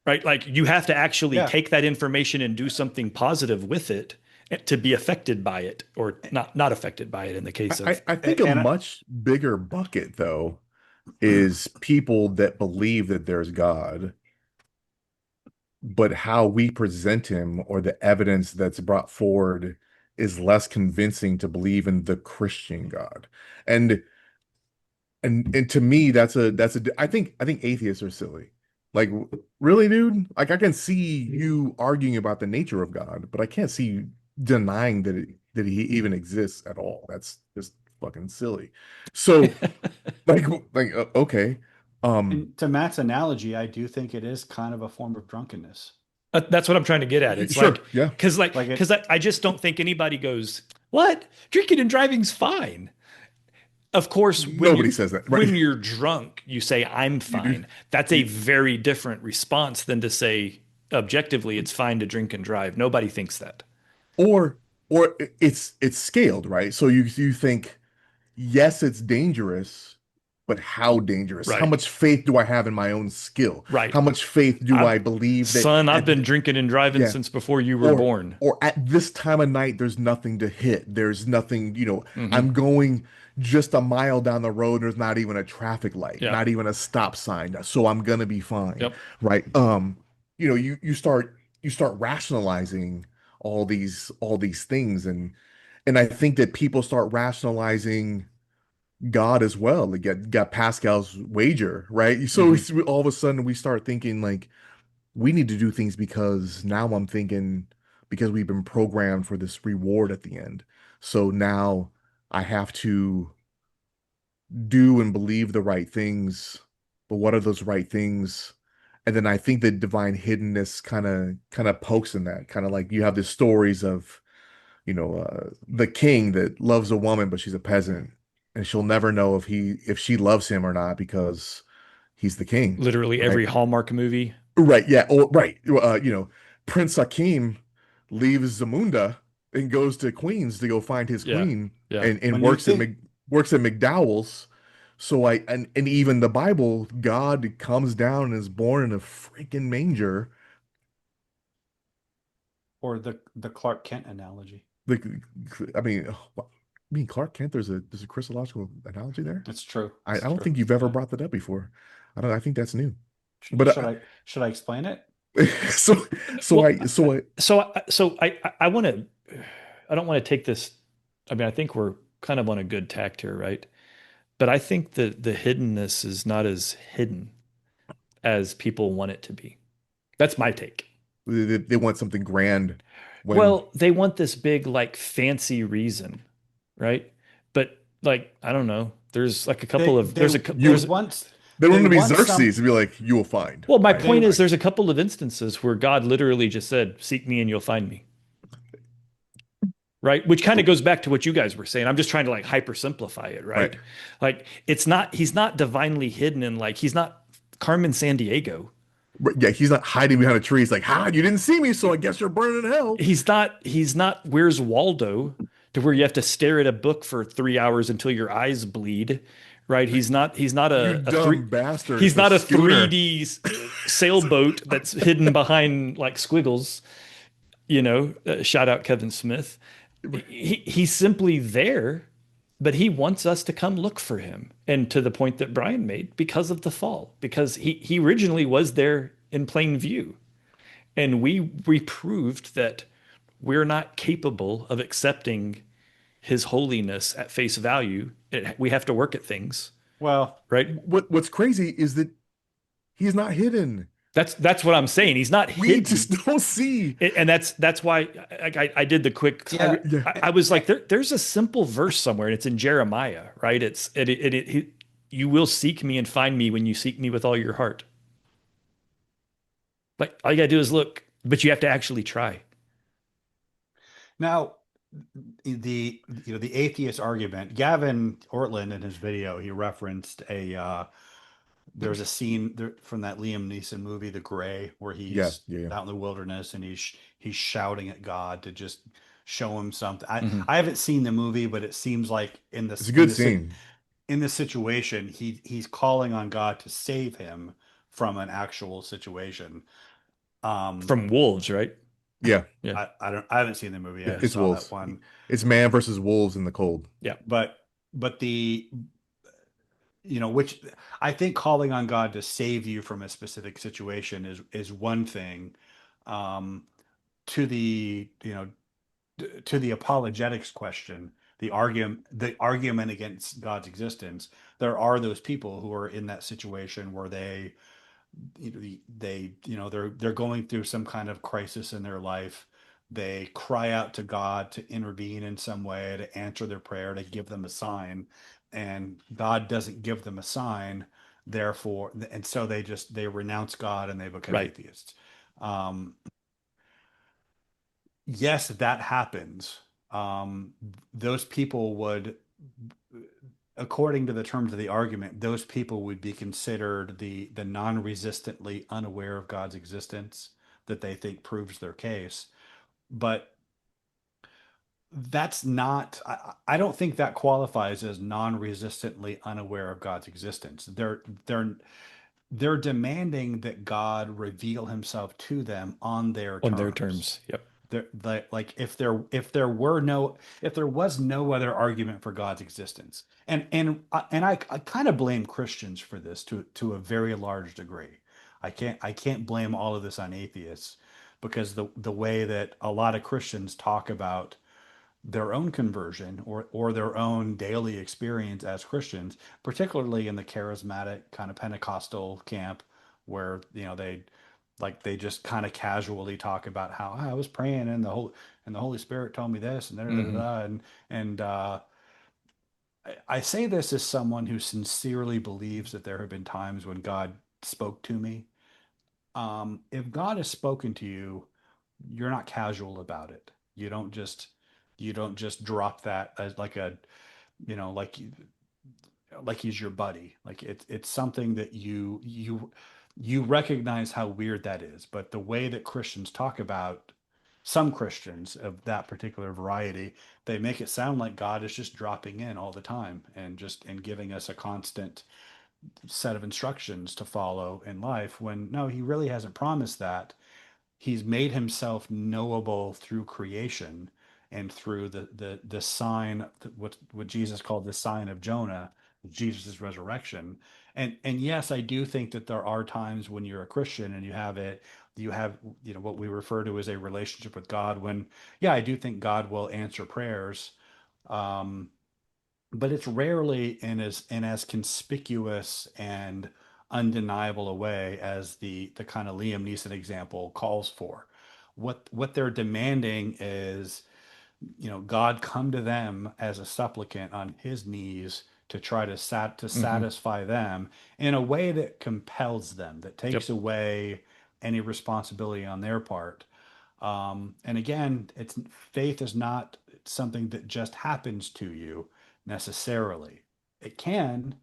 Right? Like you have to actually Yeah. take that information and do something positive with it to be affected by it, or not affected by it in the case of. I think a And much bigger bucket, though, is people that believe that there's God, but how we present him or the evidence that's brought forward is less convincing to believe in the Christian God. And to me, I think atheists are silly. Like, really, dude? Like, I can see you arguing about the nature of God, but I can't see you denying that he even exists at all. That's just fucking silly. So, okay. and to Matt's analogy, I do think it is kind of a form of drunkenness. That's what I'm trying to get at. It's Sure, yeah. because Like it, I just don't think anybody goes, "What? Drinking and driving's fine." Of course, Nobody says that, right? when you're drunk, you say, "I'm fine." That's a very different response than to say, objectively, it's fine to drink and drive. Nobody thinks that. Or it's scaled, right? So you think, yes, it's dangerous, but how dangerous? How Right. much faith do I have in my own skill? Right. How much faith do I've, I believe that Son, I've been drinking and driving yeah, since before you were born. or at this time of night, there's nothing to hit. There's nothing, Hmm. I'm going just a mile down the road. There's not even a traffic light, Yeah. not even a stop sign. So I'm gonna be fine, Yep. right? You start rationalizing all these things, and I think that people start rationalizing God as well. They got Pascal's wager, right? So Hmm. all of a sudden we start thinking like we need to do things because now I'm thinking because we've been programmed for this reward at the end. So now I have to do and believe the right things. But what are those right things? And then I think that divine hiddenness kind of pokes in that. Kind of like you have the stories of, the king that loves a woman, but she's a peasant, and she'll never know if she loves him or not because he's the king, Literally right? every Hallmark movie. Right, yeah. Oh, right. Prince Hakeem leaves Zamunda and goes to Queens to go find his Yeah. queen Yeah. and when you works at think, McDowell's. So and even the Bible, God comes down and is born in a freaking manger. or the Clark Kent analogy, Like, I mean, Clark Kent, there's a Christological analogy there. it's true. I It's don't true. think you've ever Yeah. brought that up before. I think that's new. But Should I explain it? so Well, I want to, I don't want to take this. I mean, I think we're kind of on a good tact here, right? But I think that the hiddenness is not as hidden as people want it to be. That's my take. they want something grand when Well, they want this big, like, fancy reason, right? But like, I don't know. There's like a couple They of they you they want they they want to be want some Xerxes to be like, you will find, well, my right? point is Right. there's a couple of instances where God literally just said, "Seek me and you'll find me." Right? Which kind of goes back to what you guys were saying. I'm just trying to like hyper simplify it, Right. right? Like he's not divinely hidden and like he's not Carmen San Diego. Yeah, he's not hiding behind a tree. He's like, you didn't see me, so I guess you're burning in hell. He's not Where's Waldo to where you have to stare at a book for 3 hours until your eyes bleed, right? He's not You a three dumb bastard. he's It's a not a schooner. 3D sailboat that's hidden behind like squiggles, shout out Kevin Smith. He's simply there, but he wants us to come look for him. And to the point that Brian made, because of the fall, because he originally was there in plain view. And we proved that we're not capable of accepting his holiness at face value. We have to work at things, Well, right? What's crazy is that he's not hidden. That's what I'm saying. He's not We hidden. just don't see. And that's why I did the quick. yeah. Yeah. I was like, there's a simple verse somewhere, and it's in Jeremiah, right? You will seek me and find me when you seek me with all your heart. Like all you gotta do is look, but you have to actually try. Now, the atheist argument, Gavin Ortland in his video, he referenced there's a scene there from that Liam Neeson movie, The Gray, where Yeah, he's yeah, yeah. out in the wilderness and he's shouting at God to just show him something. Mhm. I haven't seen the movie, but it seems like It's a good scene. in this situation, he's calling on God to save him from an actual situation. Um, From wolves, right? Yeah, Yeah, I haven't seen the movie. I yeah, just it's saw that wolves. one. It's man versus wolves in the cold. yeah. But the which I think calling on God to save you from a specific situation is one thing. Um, to the to the apologetics question, the argument against God's existence, there are those people who are in that situation where they're going through some kind of crisis in their life. They cry out to God to intervene in some way, to answer their prayer, to give them a sign, and God doesn't give them a sign. Therefore, and so they renounce God and they become Right. atheists. Um, yes, that happens. Those people would, according to the terms of the argument, those people would be considered the non-resistantly unaware of God's existence that they think proves their case. But that's not, I don't think that qualifies as non-resistantly unaware of God's existence. They're demanding that God reveal himself to them on their On their terms. terms. Yep. Like if there was no other argument for God's existence, and I kind of blame Christians for this to a very large degree. I can't blame all of this on atheists, because the way that a lot of Christians talk about their own conversion or their own daily experience as Christians, particularly in the charismatic kind of Pentecostal camp, where they just kind of casually talk about how I was praying and the Holy Spirit told me this and da, da, da, Hmm. da, and I say this as someone who sincerely believes that there have been times when God spoke to me. If God has spoken to you, you're not casual about it. You don't just drop that as like a you know like he's your buddy. Like it's something that you recognize how weird that is. But the way that Christians talk about, some Christians of that particular variety, they make it sound like God is just dropping in all the time and giving us a constant set of instructions to follow in life, when no, he really hasn't promised that. He's made himself knowable through creation and through the sign, what Jesus called the sign of Jonah, Jesus' resurrection. And yes, I do think that there are times when you're a Christian and you have what we refer to as a relationship with God, when yeah, I do think God will answer prayers. Um, but it's rarely in as conspicuous and undeniable a way as the kind of Liam Neeson example calls for. What they're demanding is, God come to them as a supplicant on his knees to try to Hmm. satisfy them in a way that compels them, that takes Yep. away any responsibility on their part. And again, faith is not something that just happens to you necessarily. It can,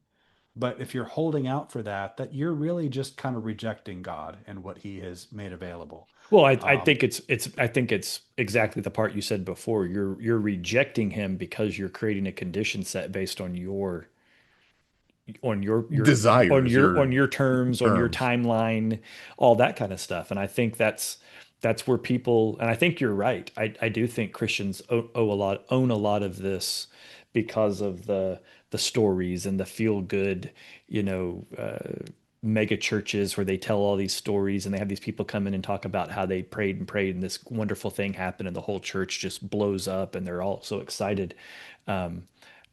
but if you're holding out for that you're really just kind of rejecting God and what he has made available. Well, I Um, think it's exactly the part you said before. You're rejecting him because you're creating a condition set based on on your your Desires or on your terms, on your terms. timeline, all that kind of stuff. And I think that's where people, and I think you're right. I do think Christians own a lot of this because of the stories and the feel good, you know, mega churches where they tell all these stories and they have these people come in and talk about how they prayed and prayed and this wonderful thing happened and the whole church just blows up and they're all so excited. Um,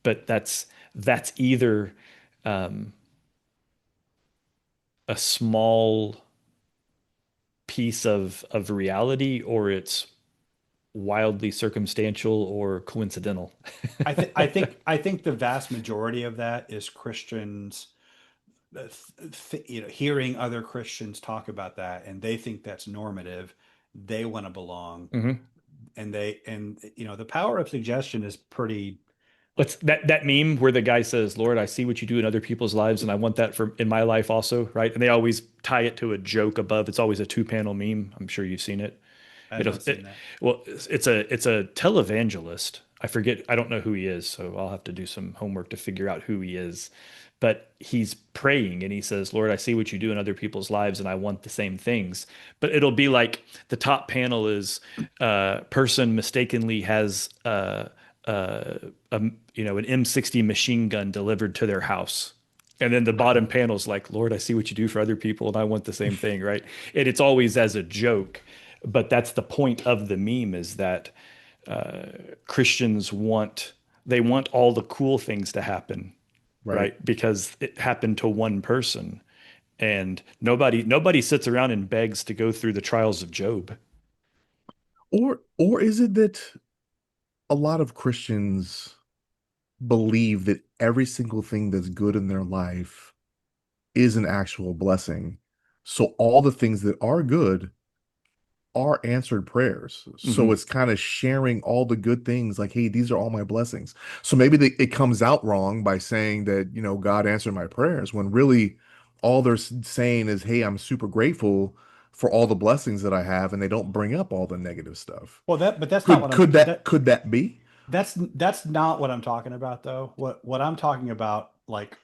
but that's either um, a small piece of reality or it's wildly circumstantial or coincidental. I think the vast majority of that is Christians, hearing other Christians talk about that, and they think that's normative. They want to belong, Mhm. and the power of suggestion is pretty. Let's that meme where the guy says, "Lord, I see what you do in other people's lives, and I want that for in my life also," right? And they always tie it to a joke above. It's always a two-panel meme. I'm sure you've seen it. I have It'll not seen that. well, it's a televangelist. I forget. I don't know who he is, so I'll have to do some homework to figure out who he is. But he's praying and he says, "Lord, I see what you do in other people's lives, and I want the same things." But it'll be like the top panel is person mistakenly has a an M60 machine gun delivered to their house. And then the bottom panel's like, Lord, I see what you do for other people, and I want the same thing, right? And it's always as a joke, but that's the point of the meme is that Christians want all the cool things to happen, Right. right? Because it happened to one person, and nobody sits around and begs to go through the trials of Job. Or is it that a lot of Christians believe that every single thing that's good in their life is an actual blessing? So all the things that are good are answered prayers. So Hmm. it's kind of sharing all the good things like, hey, these are all my blessings. So maybe it comes out wrong by saying that, God answered my prayers when really all they're saying is, hey, I'm super grateful for all the blessings that I have, and they don't bring up all the negative stuff. Well, but that's not Could what I'm could that that could that be? that's not what I'm talking about though. What I'm talking about, like,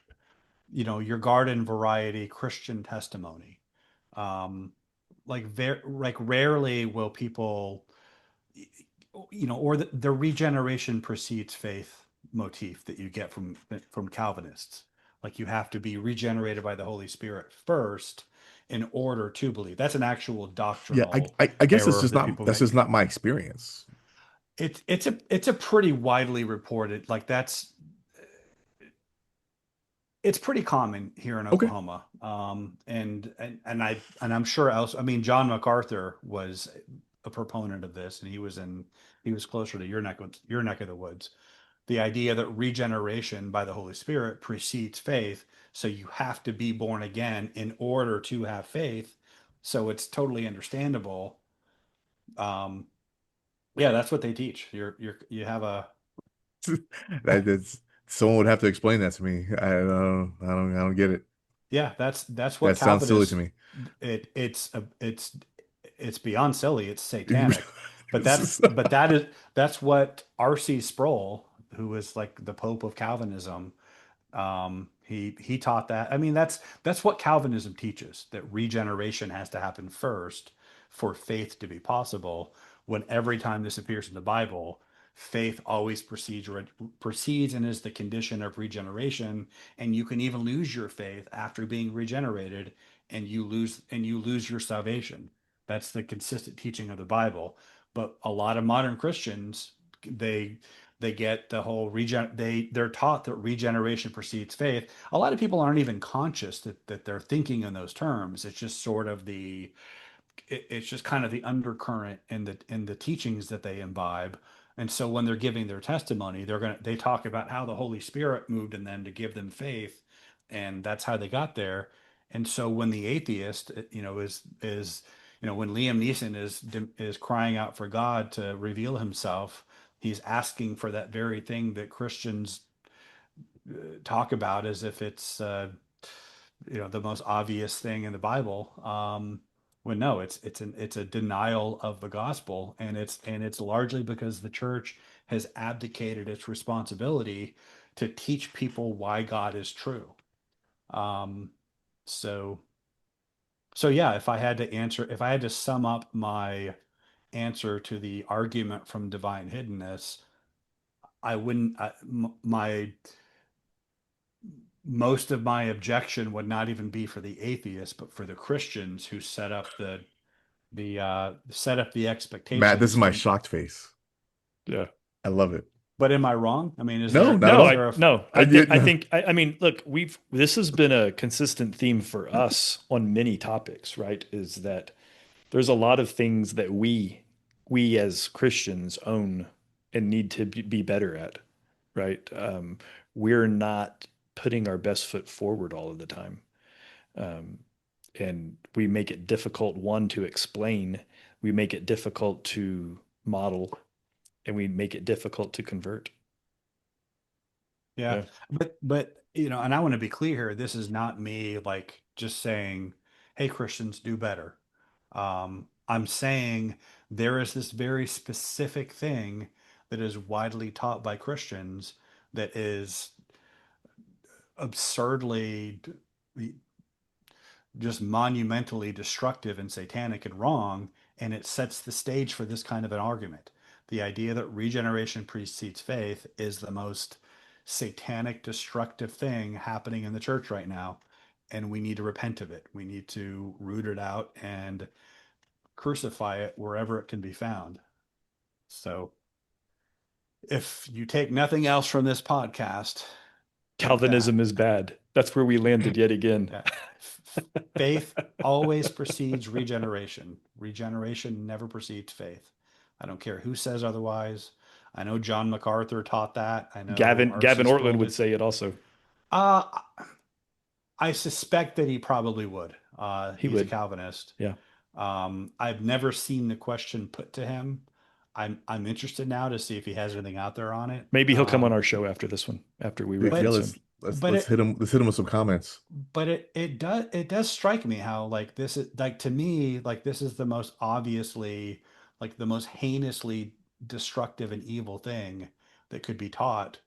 your garden variety Christian testimony. Um, like rarely will people, or the regeneration precedes faith motif that you get from Calvinists. Like, you have to be regenerated by the Holy Spirit first in order to believe. That's an actual Yeah, I, doctrinal I, I guess error that people that's just make. not my experience. It's a pretty widely reported, like, it's pretty common here in Okay. Oklahoma. And I'm sure else. I mean, John MacArthur was a proponent of this, and he was closer to your neck of the woods. The idea that regeneration by the Holy Spirit precedes faith, so you have to be born again in order to have faith. So it's totally understandable. Um, yeah, that's what they teach. You have a That's someone would have to explain that to me. I don't get it. Yeah, that's what That sounds silly to Calvinists. me. It's beyond silly. It's satanic. But that's what R.C. Sproul, who was like the Pope of Calvinism, he taught that. I mean, that's what Calvinism teaches, that regeneration has to happen first for faith to be possible. When every time this appears in the Bible, faith always precedes and is the condition of regeneration, and you can even lose your faith after being regenerated, and you lose your salvation. That's the consistent teaching of the Bible. But a lot of modern Christians, they they get the whole they're taught that regeneration precedes faith. A lot of people aren't even conscious that they're thinking in those terms. It's just sort of it's just kind of the undercurrent in the teachings that they imbibe. And so when they're giving their testimony, they talk about how the Holy Spirit moved in them to give them faith, and that's how they got there. And so when the atheist, is when Liam Neeson is crying out for God to reveal himself, he's asking for that very thing that Christians talk about as if it's the most obvious thing in the Bible. When no, it's a denial of the gospel, and it's largely because the church has abdicated its responsibility to teach people why God is true. Um, so so yeah, if I had to sum up my answer to the argument from Divine Hiddenness, I wouldn't. My most of my objection would not even be for the atheists, but for the Christians who set up the Matt, this is expectations my to. shocked face. Yeah. I love it. But am I wrong? I mean, No, not at No, all. I think No. I mean, look, this has been a consistent theme for us on many topics, right? Is that there's a lot of things that we as Christians own and need to be better at, right? We're not putting our best foot forward all of the time. Um, and we make it difficult, one, to explain, we make it difficult to model, and we make it difficult to convert. Yeah, Yeah. but and I want to be clear here. This is not me like just saying, "Hey, Christians, do better." I'm saying there is this very specific thing that is widely taught by Christians that is absurdly, just monumentally destructive and satanic and wrong, and it sets the stage for this kind of an argument. The idea that regeneration precedes faith is the most satanic, destructive thing happening in the church right now, and we need to repent of it. We need to root it out and crucify it wherever it can be found. So, if you take nothing else from this podcast, take that. Calvinism is bad. That's where we landed yet again. Yeah. Faith always precedes regeneration. Regeneration never precedes faith. I don't care who says otherwise. I know John MacArthur taught that. I know Gavin R.C. Ortland Sproul would did. say it also. Uh, I suspect that he probably would. He He's a would. Calvinist. Yeah. I've never seen the question put to him. I'm interested now to see if he has anything out there on it. Maybe he'll come on our show after this one, after we Yeah, reference But him. but let's it hit him with some comments. but it does strike me how like this is like to me like this is the most obviously like the most heinously destructive and evil thing that could be taught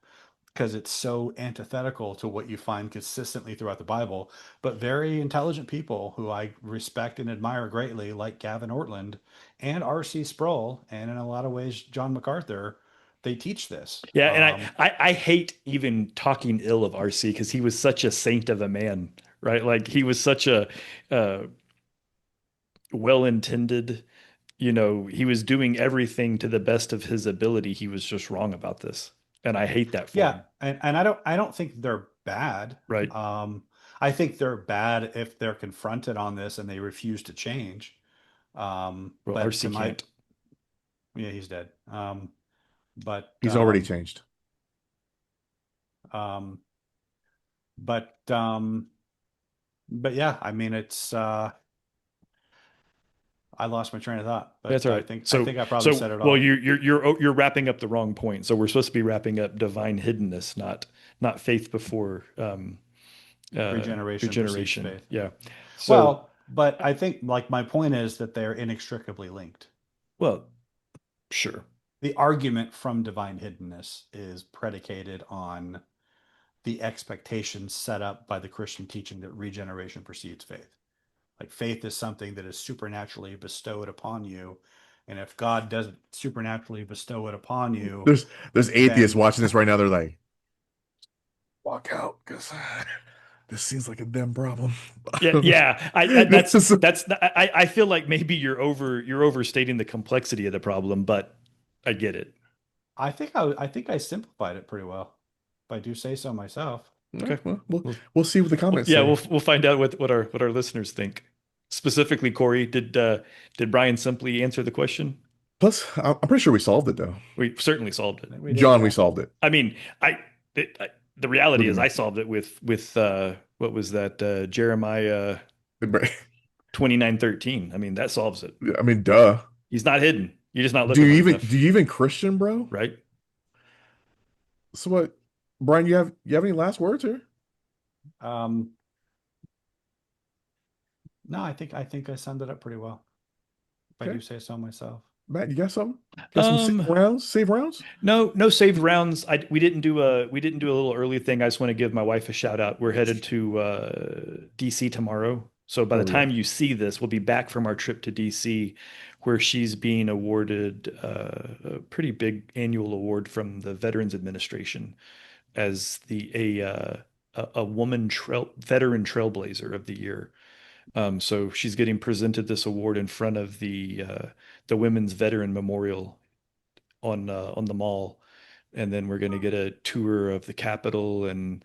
because it's so antithetical to what you find consistently throughout the Bible. But very intelligent people who I respect and admire greatly, like Gavin Ortland and R.C. Sproul, and in a lot of ways John MacArthur, they teach this. Yeah, and I hate even talking ill of RC because he was such a saint of a man, right? Like he was such a uh, well-intended, he was doing everything to the best of his ability. He was just wrong about this. And I hate that for Yeah, him, and I don't think they're bad. right? I think they're bad if they're confronted on this and they refuse to change. Well, But RC to my can't. Yeah, he's dead. But He's already changed. um, but um, but yeah, I mean it's I lost my train of thought, That's but all I right. think I So, think I probably said it well, all. you're wrapping up the wrong point. So we're supposed to be wrapping up divine hiddenness, not faith before Regeneration precedes regeneration. faith. Yeah. So, Well, but I think like my point is that they're inextricably linked. well, sure. The argument from divine hiddenness is predicated on the expectations set up by the Christian teaching that regeneration precedes faith. Like faith is something that is supernaturally bestowed upon you. And if God doesn't supernaturally bestow it upon you, There's atheists then watching this right now. They're like, walk out because this seems like a them problem. Yeah. This is I feel like maybe you're overstating the complexity of the problem, but I get it. I think I simplified it pretty well, if I do say so myself. Okay. well, Well, we'll see what the comments yeah, say. we'll find out what our listeners think. Specifically, Corey, did Brian simply answer the question? Plus, I'm pretty sure we solved it though. We certainly solved it. We did, John, we yeah. solved it. I mean, the reality What is do you I mean? solved it with what was that Jeremiah I 29:13. I mean, that solves it. mean, duh. He's not hidden. You're just not looking hard enough, Do you even Christian, bro? right? So what, Brian? You have any last words here? Um, no, I think I summed it up pretty well, if I Okay, do say so myself. Matt, you got something? Got some save Um, rounds? Save rounds? no saved rounds. We didn't do a little early thing. I just want to give my wife a shout out. We're headed to DC tomorrow. So by the Oh yeah. time you see this, we'll be back from our trip to DC, where she's being awarded a pretty big annual award from the Veterans Administration as a woman veteran trailblazer of the year. So she's getting presented this award in front of the Women's Veteran Memorial on the mall, and then we're going to get a tour of the Capitol and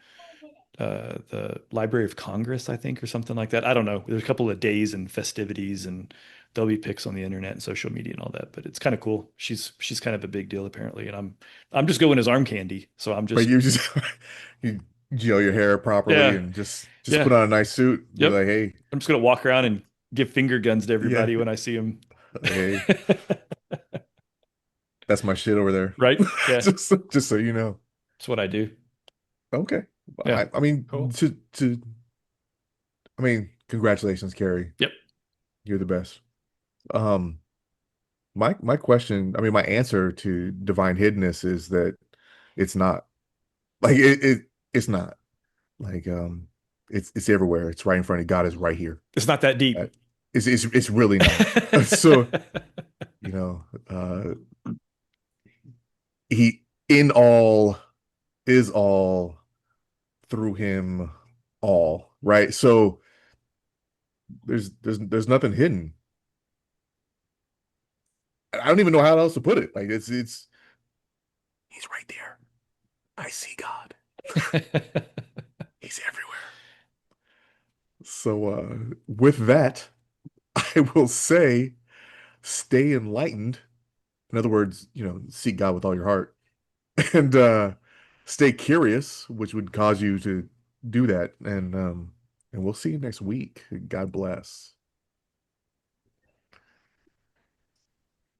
the Library of Congress, I think, or something like that. I don't know. There's a couple of days and festivities, and there'll be pics on the internet and social media and all that. But it's kind of cool. She's kind of a big deal apparently, and I'm just going as arm candy. So I'm But just you just you gel your hair properly yeah and just yeah put on a nice suit. Be yep. like, hey, I'm just gonna walk around and give finger guns to yeah, everybody when I see them. hey, that's my shit over there. Right? Yeah, Just so you know. that's what I do. Okay. Yeah, I mean, cool. I mean, congratulations, Carrie. Yep. You're the best. Um, my question, I mean, my answer to divine hiddenness is that it's not like it's not like it's everywhere. It's right in front of you. God is right here. It's not that Uh, deep. it's really not. So, you know, he in all is all through him all, right? So there's nothing hidden. I don't even know how else to put it. Like it's he's right there. I see God. He's everywhere. So with that, I will say stay enlightened. In other words, seek God with all your heart and stay curious, which would cause you to do that. And we'll see you next week. God bless.